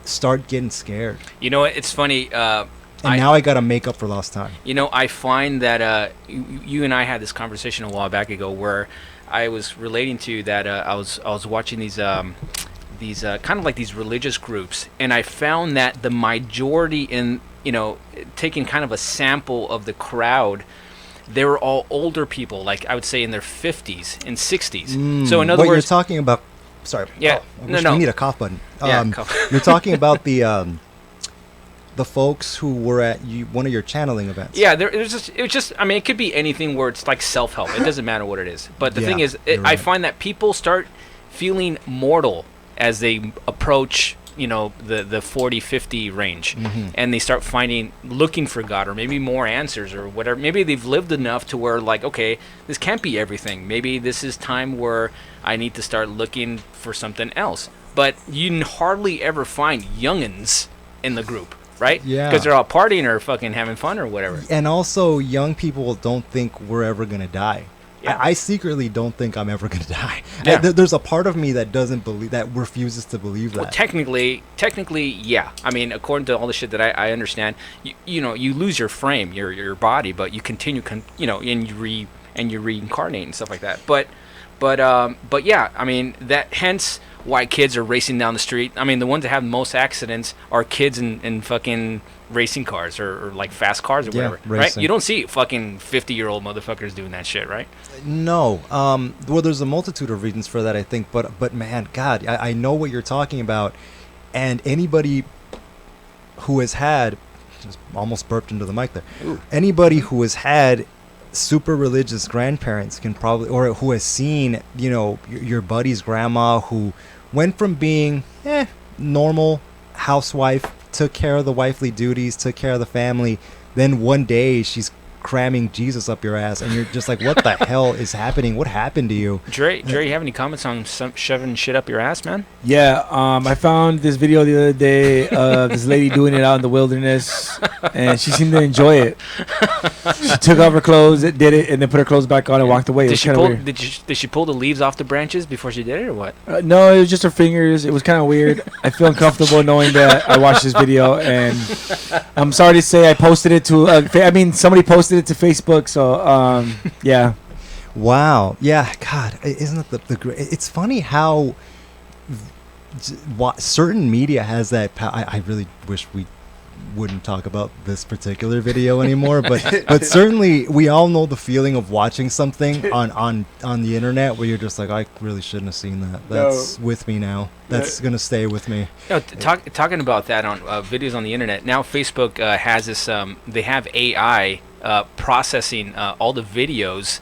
start getting scared. You know what? It's funny. Now I got to make up for lost time. You know, I find that you and I had this conversation a while back ago where I was relating to that. I was watching these kind of like these religious groups, and I found that the majority in, you know, taking kind of a sample of the crowd, they were all older people, like I would say in their 50s and 60s. So in other what words, you're talking about. Sorry. Yeah. We need a cough button. Yeah, cough. You're talking about the folks who were at one of your channeling events. Yeah, I mean, it could be anything where it's like self-help. It doesn't matter what it is. But the thing is, you're I right. find that people start feeling mortal as they approach the 40, 50 range, and they start looking for God, or maybe more answers or whatever. Maybe they've lived enough to where, like, okay, this can't be everything. Maybe this is time where I need to start looking for something else. But you hardly ever find youngins in the group, right? Yeah. Because they're all partying or fucking having fun or whatever. And also, young people don't think we're ever gonna die. Yeah. I secretly don't think I'm ever gonna die. Yeah. There's a part of me that doesn't believe, that refuses to believe that. Well, technically, yeah. I mean, according to all the shit that I understand, you lose your frame, your body, but you continue, and you reincarnate and stuff like that. But yeah, I mean, that hence why kids are racing down the street. I mean, the ones that have the most accidents are kids in fucking racing cars or like fast cars or whatever, right? Racing. You don't see fucking 50-year-old motherfuckers doing that shit, right? No. Well, there's a multitude of reasons for that, I think. But man, God, I know what you're talking about. And anybody who has had, just almost burped into the mic there. Ooh. Anybody who has had super religious grandparents can probably, or who has seen, your buddy's grandma who went from being normal housewife, took care of the wifely duties, took care of the family, then one day she's cramming Jesus up your ass, and you're just like, what the hell is happening? What happened to you? Dre, you have any comments on shoving shit up your ass, man? Yeah, I found this video the other day of this lady doing it out in the wilderness, and she seemed to enjoy it. She took off her clothes, did it, and then put her clothes back on and walked away. Did she pull the leaves off the branches before she did it, or what? No, it was just her fingers. It was kind of weird. I feel uncomfortable knowing that I watched this video, and I'm sorry to say I posted it to. Somebody posted it to Facebook. So, yeah. Wow. Yeah. God, isn't it the great? It's funny how certain media has that. I really wish we wouldn't talk about this particular video anymore, but certainly we all know the feeling of watching something on the internet where you're just like, I really shouldn't have seen that. That's with me now. That's gonna stay with me. Talking about that on videos on the internet now, Facebook has this. They have AI processing all the videos,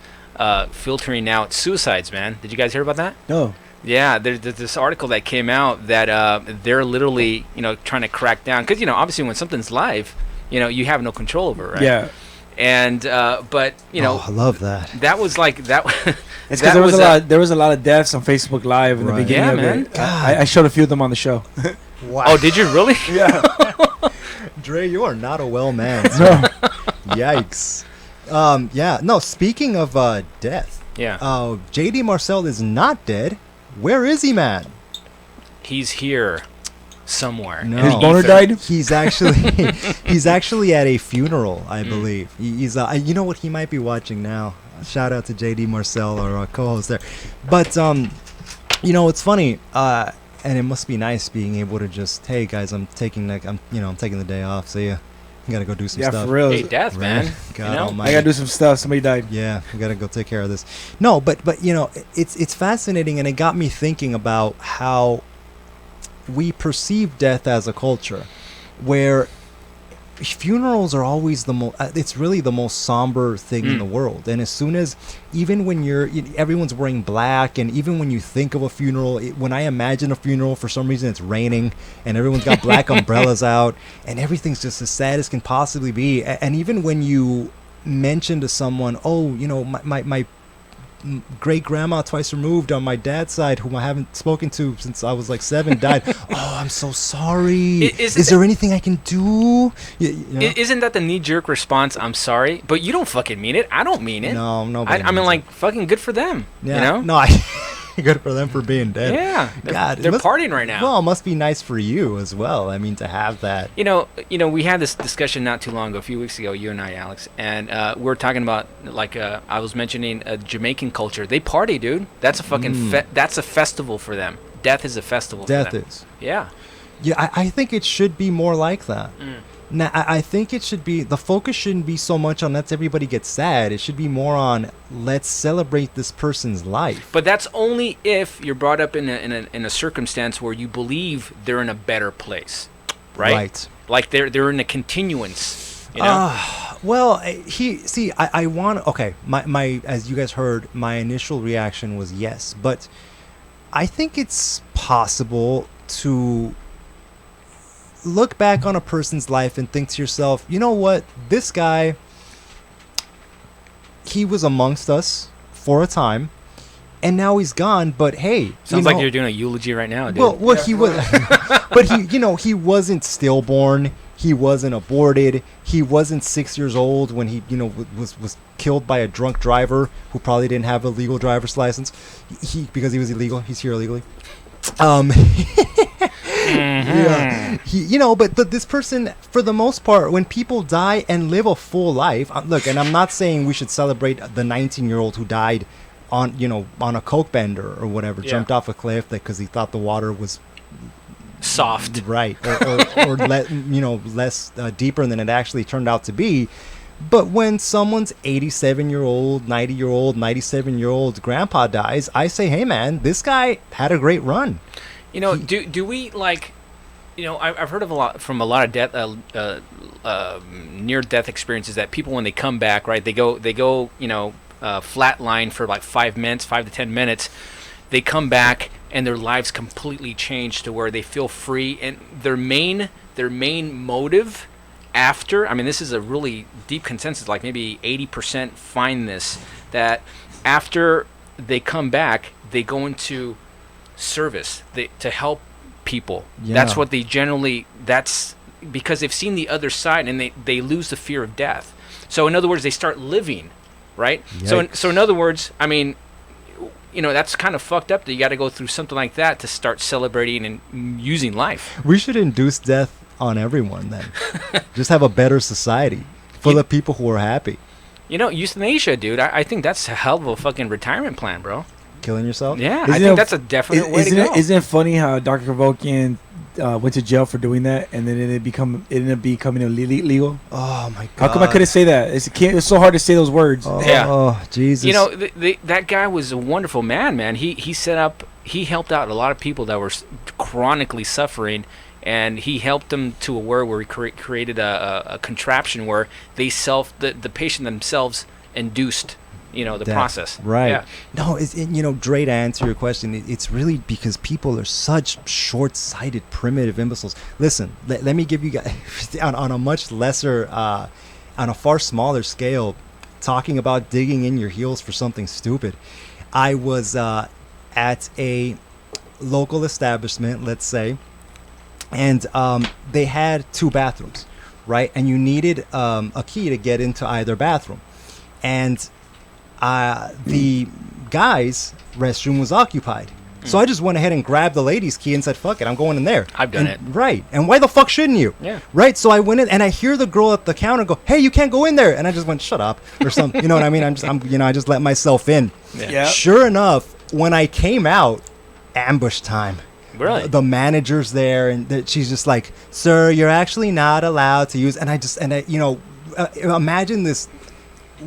filtering out suicides. Man, did you guys hear about that? No. Yeah, there's this article that came out that they're literally, trying to crack down, because obviously when something's live, you have no control over it, right? Yeah. And but I love that. that was like that. It's because there was a lot of deaths on Facebook Live in the beginning of man. it. I showed a few of them on the show. Wow. Oh, did you really? Yeah. Dre, you are not a well man. No. Yikes. Yeah. No. Speaking of death. Yeah. J.D. Marcel is not dead. Where is he, man? He's here somewhere. No. His boner died? He's actually at a funeral, I believe. He's you know what, he might be watching now. Shout out to JD Marcel, our co-host there. But it's funny, and it must be nice being able to just, hey guys, I'm taking the day off. See ya. I gotta go do some stuff. Yeah, for real. Hey, death, man. God know? almighty. I gotta do some stuff. Somebody died. Yeah, I gotta go take care of this. No, but it's fascinating, and it got me thinking about how we perceive death as a culture, where funerals are always it's really the most somber thing in the world. And as soon as, even when everyone's wearing black, and even when you think of a funeral, when I imagine a funeral, for some reason it's raining and everyone's got black umbrellas out and everything's just as sad as can possibly be. And even when you mention to someone, my great grandma twice removed on my dad's side, whom I haven't spoken to since I was like 7, died. Oh, I'm so sorry. Is there anything I can do? Isn't that the knee-jerk response? I'm sorry, but you don't fucking mean it. I don't mean it. No, I mean, like, fucking good for them. Yeah. No, good for them for being dead. Yeah. God, they're partying right now. Well, it must be nice for you as well. I mean, to have that. We had this discussion not too long ago, a few weeks ago, you and I, Alex, and we were talking about, like, I was mentioning Jamaican culture. They party, dude. That's a fucking that's a festival for them. Death is a festival for them. Death is. Yeah. Yeah, I think it should be more like that. Now, I think it should be, the focus shouldn't be so much on let's everybody get sad. It should be more on let's celebrate this person's life. But that's only if you're brought up in a circumstance where you believe they're in a better place, right? Right. Like they're in a continuance. Well, I want, okay, my as you guys heard, my initial reaction was yes, but I think it's possible to look back on a person's life and think to yourself, you know what, this guy, he was amongst us for a time, and now he's gone. But hey, Sounds like you're doing a eulogy right now, dude. Well, he was, but he wasn't stillborn. He wasn't aborted. He wasn't 6 years old when he, was killed by a drunk driver who probably didn't have a legal driver's license. Because he was illegal. He's here illegally. Yeah. But this person, for the most part, when people die and live a full life, look, and I'm not saying we should celebrate the 19-year-old who died on a coke bender or whatever, jumped off a cliff because he thought the water was soft, right, or less deeper than it actually turned out to be. But when someone's 87-year-old, 90-year-old, 97-year-old grandpa dies, I say, hey man, this guy had a great run. Do we like? I've heard of a lot of death, near-death experiences that people, when they come back, right, they go, flatline for like 5 to 10 minutes. They come back and their lives completely change to where they feel free, and their main motive after, I mean, this is a really deep consensus, like maybe 80% find this, that after they come back, they go into service, to help people. Yeah. That's what they generally, that's because they've seen the other side, and they lose the fear of death. So in other words, they start living, right? Yikes. So in other words, I mean, that's kind of fucked up that you got to go through something like that to start celebrating and using life. We should induce death on everyone then. Just have a better society full of people who are happy. Euthanasia, dude, I think that's a hell of a fucking retirement plan, bro. Killing yourself? Yeah, I think that's a definite way to go. Isn't it funny how Dr. Kevorkian went to jail for doing that, and then it ended up becoming illegal? Oh my god! How come I couldn't say that? It's so hard to say those words. Oh Jesus! That guy was a wonderful man. He helped out a lot of people that were chronically suffering, and he helped them to a where he created a contraption where the patient themselves induced the process. Right. Yeah. No, Dre, to answer your question, it's really because people are such short-sighted, primitive imbeciles. Listen, let me give you guys, on a much lesser, on a far smaller scale, talking about digging in your heels for something stupid. I was at a local establishment, let's say, and they had 2 bathrooms, right? And you needed a key to get into either bathroom. And the guy's restroom was occupied. So I just went ahead and grabbed the ladies' key and said, fuck it, I'm going in there. I've done it. Right. And why the fuck shouldn't you? Yeah. Right. So I went in and I hear the girl at the counter go, hey, you can't go in there. And I just went, shut up or something. You know what I mean? I just let myself in. Yeah. Sure enough, when I came out, ambush time. Really? The manager's there, and she's just like, sir, you're actually not allowed to use. And I imagine this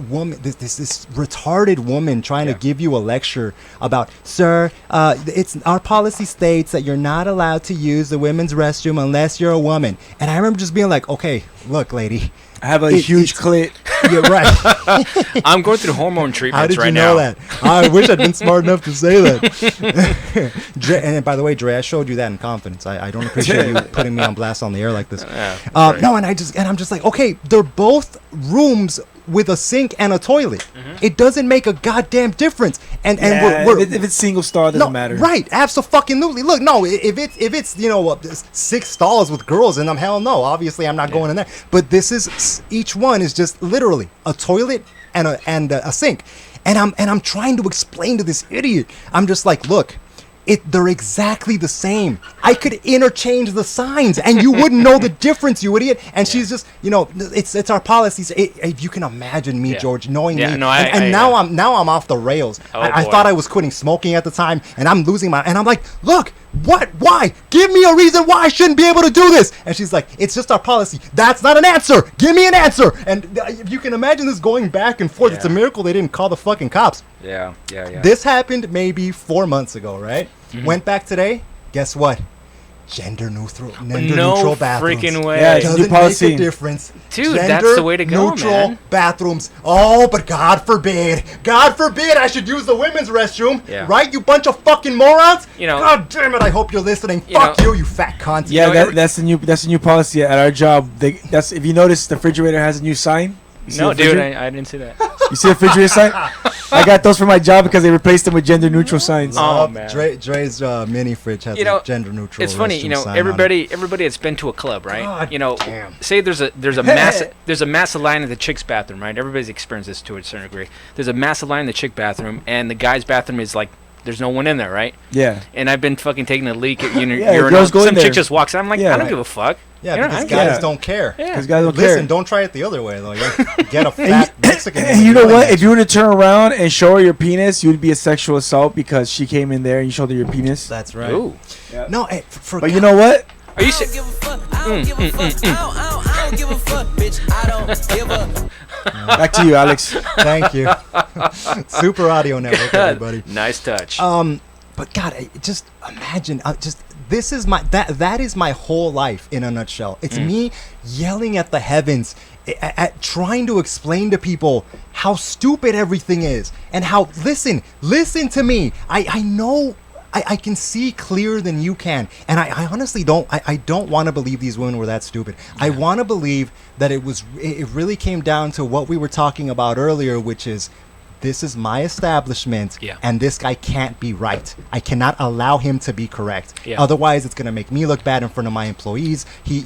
woman, this retarded woman trying to give you a lecture about, sir, it's our policy states that you're not allowed to use the women's restroom unless you're a woman. And I remember just being like, okay, look, lady, I have a huge clit. Yeah, right. I'm going through hormone treatments right now. How did you know that? I wish I'd been smart enough to say that. Dre, and by the way, Dre, I showed you that in confidence. I don't appreciate you putting me on blast on the air like this. Yeah, no, and I'm just like, okay, they're both rooms with a sink and a toilet. Mm-hmm. It doesn't make a goddamn difference. And we're if it's single stall, it doesn't matter. Right, absolutely. Look, no, if it's 6 stalls with girls in them, hell no. Obviously, I'm not going in there. But this is, each one is just literally a toilet and a sink. And I'm trying to explain to this idiot. I'm just like, look, they're exactly the same. I could interchange the signs and you wouldn't know the difference, you idiot. And she's just, it's our policies. If you can imagine me, George, knowing me. No, now I'm off the rails. I thought I was quitting smoking at the time, and I'm losing and I'm like, look, what? Why? Give me a reason why I shouldn't be able to do this. And she's like, it's just our policy. That's not an answer. Give me an answer. And if you can imagine this going back and forth, it's a miracle they didn't call the fucking cops. Yeah. This happened maybe 4 months ago, right? Mm-hmm. Went back today. Guess what? gender neutral No bathrooms. freaking way. Yeah, Doesn't new policy. make a difference. Dude, that's the way to go, neutral man. bathrooms. Oh, but God forbid I should use the women's restroom. Yeah. Right, you bunch of fucking morons. You know- God damn it! I hope you're listening. You Fuck know- you fat cunt. Yeah, know, that's the new policy at our job. That's if you notice, the refrigerator has a new sign. You see No, the dude, refrigerator? I didn't see that. You see the refrigerator sign? I got those for my job because they replaced them with gender neutral signs. Oh, man. Dre's mini fridge has You know, a gender neutral. It's funny, restroom sign on it. everybody that's been to a club, right? God you know, damn. say there's a massive line in the chicks' bathroom, right? Everybody's experienced this to a certain degree. There's a massive line in the chick bathroom, and the guy's bathroom is like there's no one in there, right? Yeah. And I've been fucking taking a leak at Yeah, urinal. girls go in Some there. chick just walks in. I'm like, Yeah, I don't right. give a fuck. Yeah, You know, because I- guys yeah. don't care. Yeah. Because guys don't Listen, care. don't try it the other way though. You get a fat Mexican. And you know what? If you were to turn around and show her your penis, you would be a sexual assault because she came in there and you showed her your penis. That's right. Ooh. No, for But you know what? Are you Back to you, Alex. Thank you. Super Audio Network, everybody. Nice touch. But God, just imagine. This is that is my whole life in a nutshell. It's me yelling at the heavens, at trying to explain to people how stupid everything is, and how listen to me. I know. I can see clearer than you can, and I honestly don't. I don't want to believe these women were that stupid. I want to believe that it really came down to what we were talking about earlier, which is this is my establishment, and this guy can't be right. I cannot allow him to be correct. Otherwise, it's going to make me look bad in front of my employees. He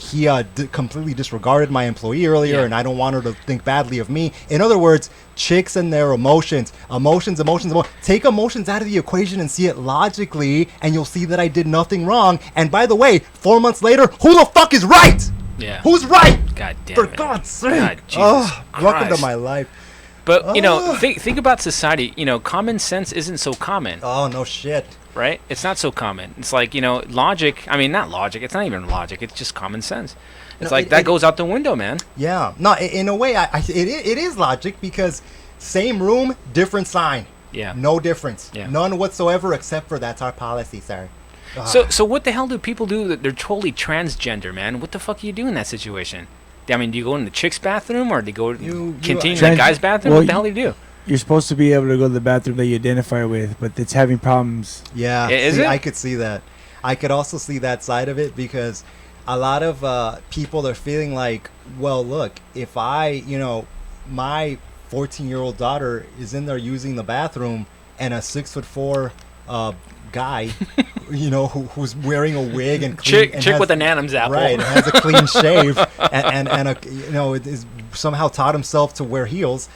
completely disregarded my employee earlier, and I don't want her to think badly of me. In other words, chicks and their emotions. Take emotions out of the equation and see it logically, and you'll see that I did nothing wrong. And by the way, 4 months later, who the fuck is right? Yeah. Who's right? God damn For it. God's sake. God, Jesus welcome to Christ. my life. But you know, think about society. You know, common sense isn't so common, Oh, no shit. right? It's not so common. It's like, you know, logic. I mean, not logic. It's not even logic. It's just common sense. It's No, like it- that it- goes out the window, man. Yeah. No, in a way, it is logic because same room, different sign. Yeah. No difference. Yeah. None whatsoever except for that's our policy, sir. So what the hell do people do that they're totally transgender, man? What the fuck do you do in that situation? I mean, do you go in the chick's bathroom or do you go continue in the guy's bathroom? well, What the hell do you do? You're supposed to be able to go to the bathroom that you identify with, but it's having problems. Yeah. Is see, it? I could see that. I could also see that side of it because a lot of people are feeling like, well, look, if my 14-year-old daughter is in there using the bathroom and a 6'4" guy, who's wearing a wig and clean, Chick with an Adam's apple. right, and has a clean shave, and is somehow taught himself to wear heels,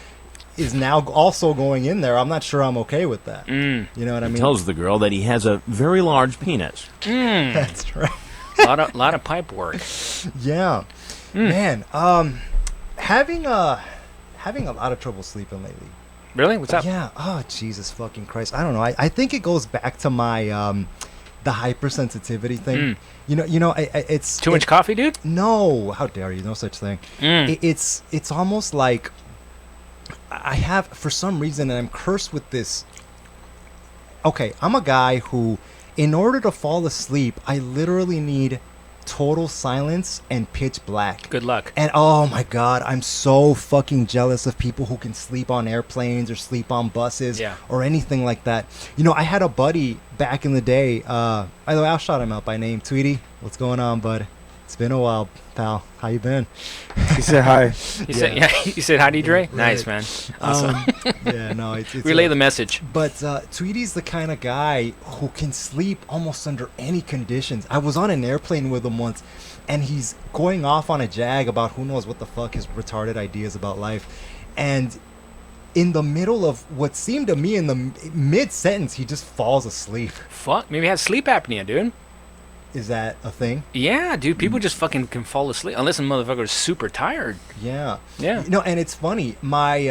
is now also going in there. I'm not sure I'm okay with that. You know what I mean? Tells the girl that he has a very large penis. That's right. lot of pipe work. Yeah, man. Having a lot of trouble sleeping lately. Really? What's up? Yeah. Oh, Jesus fucking Christ. I don't know. I think it goes back to my the hypersensitivity thing. It's Too much coffee, dude? No, how dare you? No such thing. It's almost like I have, for some reason, and I'm cursed with this. Okay, I'm a guy who, in order to fall asleep, I literally need total silence and pitch black. Good luck. And oh my God, I'm so fucking jealous of people who can sleep on airplanes or sleep on buses or anything like that. I had a buddy back in the day. By the way, I'll shout him out by name. Tweety, what's going on, bud? It's been a while, pal. How you been? He said hi. You said hi to you, Dre? Nice, man. Awesome. Yeah, no, it's Relay the message. But Tweety's the kind of guy who can sleep almost under any conditions. I was on an airplane with him once, and he's going off on a JAG about who knows what the fuck his retarded ideas about life. And in the middle of what seemed to me in the mid-sentence, he just falls asleep. Fuck. Maybe he has sleep apnea, dude. Is that a thing? Yeah, dude. People just fucking can fall asleep unless a motherfucker is super tired. Yeah. Yeah. And it's funny. My,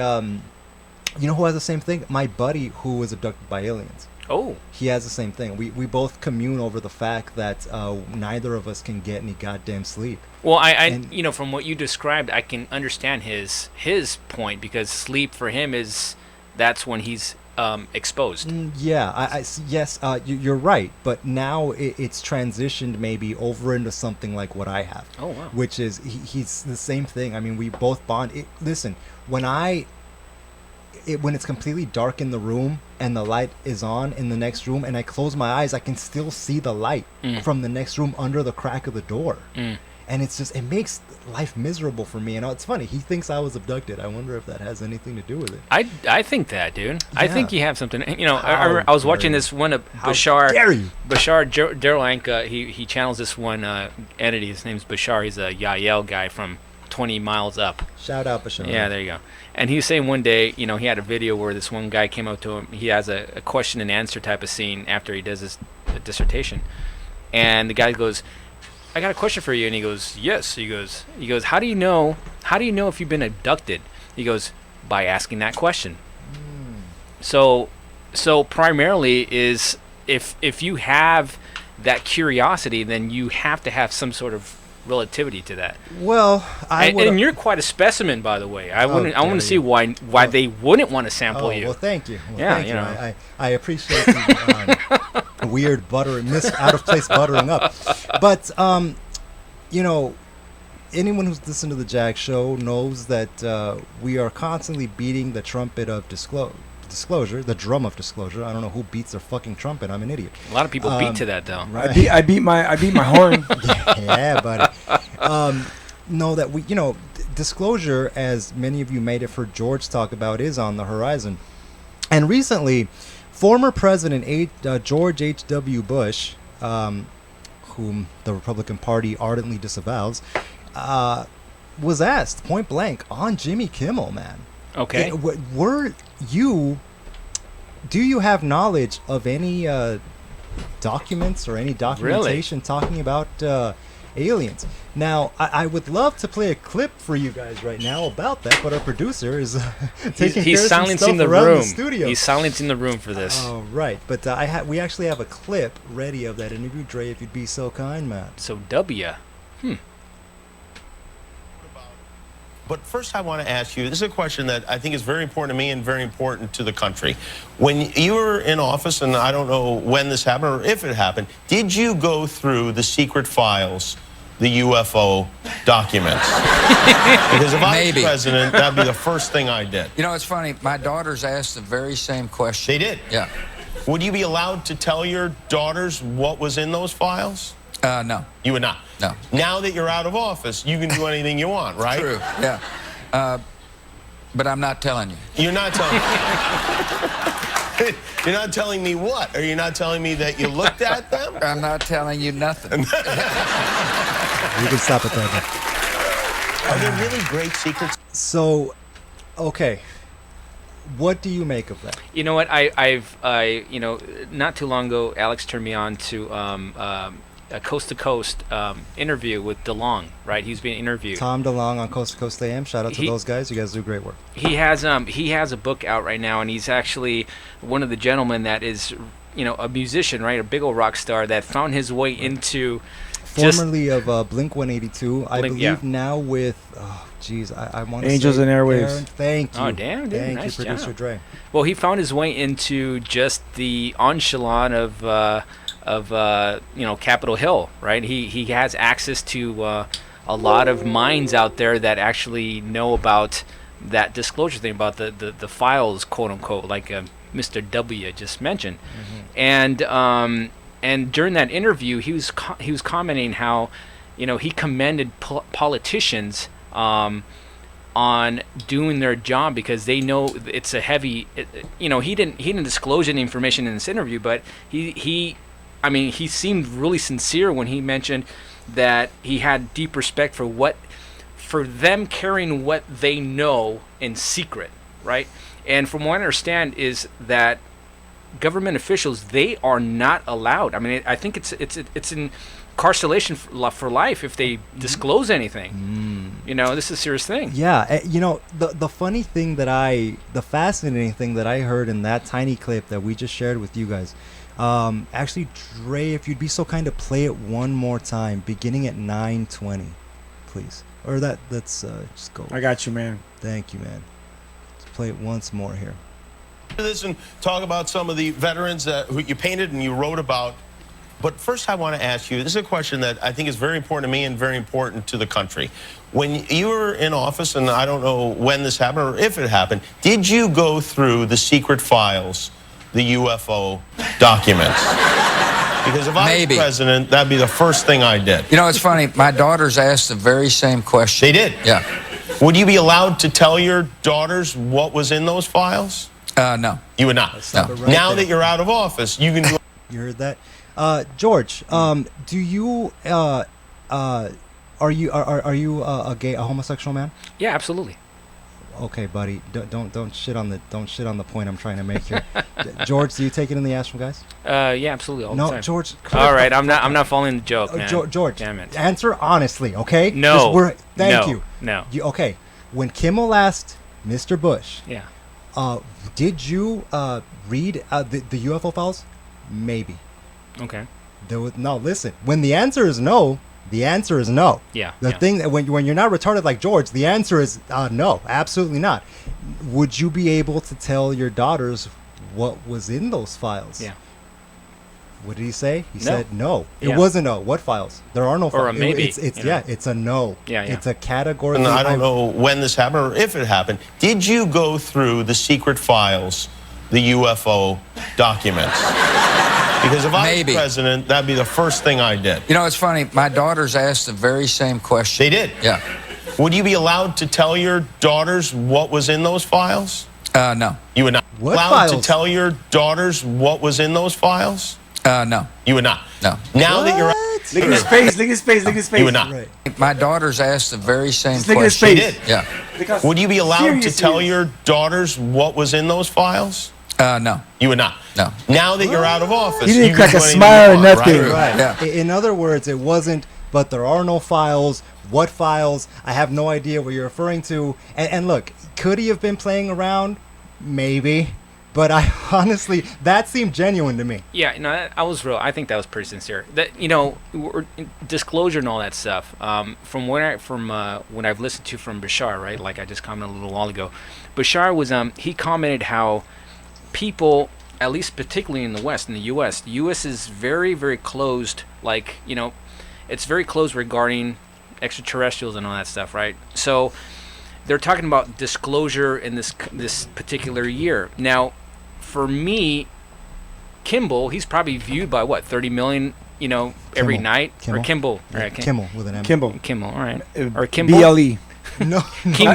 who has the same thing? My buddy who was abducted by aliens. Oh. He has the same thing. We both commune over the fact that neither of us can get any goddamn sleep. Well, I from what you described, I can understand his point because sleep for him that's when he's exposed. Yeah, yes, you're right. But now it's transitioned maybe over into something like what I have. Oh, wow. Which is he's the same thing. I mean, we both bond. Listen, when it's completely dark in the room and the light is on in the next room, and I close my eyes, I can still see the light from the next room under the crack of the door. And it makes life miserable for me. And it's funny, he thinks I was abducted. I wonder if that has anything to do with it. I think that, dude. I Yeah. think you have something. You know, I was watching this one of Bashar. Dare you? Bashar Daryl Anka. He channels this one entity. His name's Bashar. He's a Yael guy from 20 miles up. Shout out, Bashar. Yeah, there you go. And he was saying one day, you know, he had a video where this one guy came up to him. He has a question and answer type of scene after he does his dissertation, and the guy goes, "I got a question for you," and he goes, "Yes." He goes, "How do you know if you've been abducted?" He goes, "By asking that question." So primarily is if you have that curiosity, then you have to have some sort of relativity to that. Well, and you're quite a specimen, by the way. I want to see why they wouldn't want to sample you. Well, thank you. Well, Yeah, thank you know. I appreciate the weird out of place buttering up. But you know, anyone who's listened to the JAG show knows that we are constantly beating the trumpet of disclosure, the drum of disclosure. I don't know who beats their fucking trumpet. I'm an idiot. A lot of people beat to that, though. Right. I beat my horn. Yeah, buddy. Know that disclosure, as many of you made it for George talk about, is on the horizon. And recently, former President George H.W. Bush, whom the Republican Party ardently disavows, was asked point blank on Jimmy Kimmel, man. Okay. Do you have knowledge of any documents or any documentation talking about aliens? Now, I would love to play a clip for you guys right now about that, but our producer is taking care of some silencing stuff the around room. the studio. He's silencing the room for this. Oh, right. But we actually have a clip ready of that interview, Dre, if you'd be so kind, man. So W. But first, I want to ask you, this is a question that I think is very important to me and very important to the country. When you were in office, and I don't know when this happened or if it happened, did you go through the secret files, the UFO documents? Because if I was president, that'd be the first thing I did. You know, it's funny. My daughters asked the very same question. They did? Yeah. Would you be allowed to tell your daughters what was in those files? No. You would not? No. Now that you're out of office, you can do anything you want, right? True, yeah. But I'm not telling you. You're not telling me. You're not telling me what? Are you not telling me that you looked at them? I'm not telling you nothing. You can stop it there. Are there really great secrets? So, okay. What do you make of that? You know what? I not too long ago, Alex turned me on to a Coast to Coast interview with DeLong. Right, he's being interviewed. Tom DeLong on Coast to Coast AM. Shout out to those guys. You guys do great work. He has a book out right now, and he's actually one of the gentlemen that is, a musician, right, a big old rock star that found his way into. Formerly of Blink 182, I believe now with, I want to say Angels and Airwaves. Aaron, thank you. Oh, damn, dude, Thank nice you, Producer job. Dre. Well, he found his way into just the echelon of Capitol Hill, right? He has access to a lot of minds out there that actually know about that disclosure thing, about the files, quote unquote, like Mr. W just mentioned. Mm-hmm. And during that interview, he was commenting how, he commended politicians on doing their job because they know it's a heavy. He didn't disclose any information in this interview, but he seemed really sincere when he mentioned that he had deep respect for them carrying what they know in secret, right? And from what I understand is that government officials, they are not allowed. I mean, I think it's incarceration for life if they disclose anything. This is a serious thing. Yeah, the funny thing the fascinating thing that I heard in that tiny clip that we just shared with you guys, actually, Dre, if you'd be so kind to play it one more time, beginning at 9:20, please. Or let's just go. I got you, man. Thank you, man. Let's play it once more here. This and talk about some of the veterans who you painted and you wrote about. But first I want to ask you, this is a question that I think is very important to me and very important to the country. When you were in office, and I don't know when this happened or if it happened, did you go through the secret files, the UFO documents? Because if I was president, that'd be the first thing I did. You know, it's funny. My daughters asked the very same question. They did? Yeah. Would you be allowed to tell your daughters what was in those files? No. You would not? No. Right now that you're out of office, you can do... You heard that? George, do you, are you a homosexual man? Yeah, absolutely. Okay, buddy. Don't shit on the point I'm trying to make here. George, do you take it in the ass from guys? Yeah, absolutely. All the time. George. All right, I'm not following the joke, man. George, damn it. Answer honestly, okay? No. Thank you. No. Okay. When Kimmel asked Mr. Bush, Yeah. did you read the UFO files? Maybe. Okay. No. Listen. When the answer is no, the answer is no. Yeah. The thing that when you're not retarded like George, the answer is no, absolutely not. Would you be able to tell your daughters what was in those files? Yeah. What did he say? He No. said no. Yeah. It was a no. What files? There are no files. Or a maybe, It's you know. it's a no. Yeah. It's a categorical. And I don't know when this happened or if it happened. Did you go through the secret files, the UFO documents? Because if I was president, that'd be the first thing I did. You know, it's funny. My daughters asked the very same question. They did? Yeah. Would you be allowed to tell your daughters what was in those files? No. You would not. What allowed files? to tell your daughters what was in those files? No. You would not. No. Now that you're Look at his face. Look at his face. Look at his face. You would not. Right. My daughters asked the very same Just look at his question. face. They did. Yeah. Look how Would you be allowed to serious he tell is. your daughters what was in those files? No. You would not. No. Now that you're out of office, He didn't you crack can a do anything smile you or want, nothing. right? Right. Yeah. In other words, it wasn't. But there are no files. What files? I have no idea what you're referring to. And look, could he have been playing around? Maybe. But I honestly, that seemed genuine to me. Yeah, no, I was real. I think that was pretty sincere. That disclosure and all that stuff. From when I've listened to from Bashar, right? Like I just commented a little while ago. Bashar was he commented how people, at least particularly in the West, in the U.S., the U.S. is very, very closed. Like it's very closed regarding extraterrestrials and all that stuff, right? So they're talking about disclosure in this particular year. Now, for me, Kimball, he's probably viewed by what 30 million, every Kimmel. night. Kimmel. Or Kimball, Yeah, right? Kimmel with an M. Kimball. Kimmel, all right. Or Kimball. BLE. No,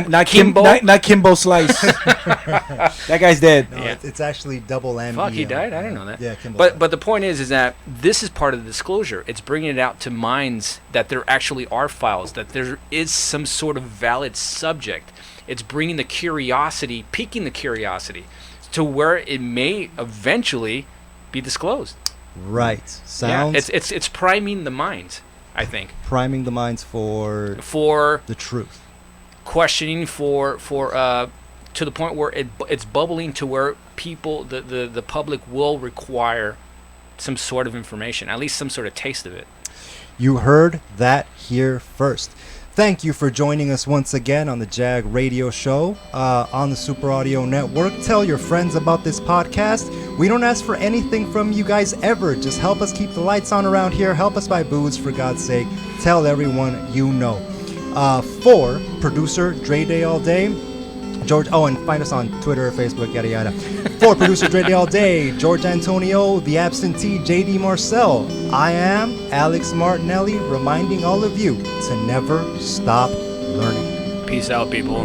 Not Kimball. Not Kimbo Slice. That guy's dead. no, Yeah. it's actually double M. Fuck, he died. I didn't know that. Yeah, Kimball. But the point is that this is part of the disclosure. It's bringing it out to minds that there actually are files, that there is some sort of valid subject. It's bringing the curiosity, piquing the curiosity, to where it may eventually be disclosed. Right. Sounds. Yeah, it's priming the minds, I think, priming the minds for for the truth. questioning, for to the point where it's bubbling to where people, the public will require some sort of information, at least some sort of taste of it. You heard that here first. Thank you for joining us once again on the JAG radio show on the Super Audio Network. Tell your friends about this podcast. We don't ask for anything from you guys ever. Just help us keep the lights on around here. Help us buy booze, for God's sake. Tell everyone you know. For producer Dre Day All Day, George. Oh, and find us on Twitter, Facebook, yada yada. For producer Dre Day All Day, George Antonio, the absentee JD Marcel. I am Alex Martinelli, reminding all of you to never stop learning. Peace out, people.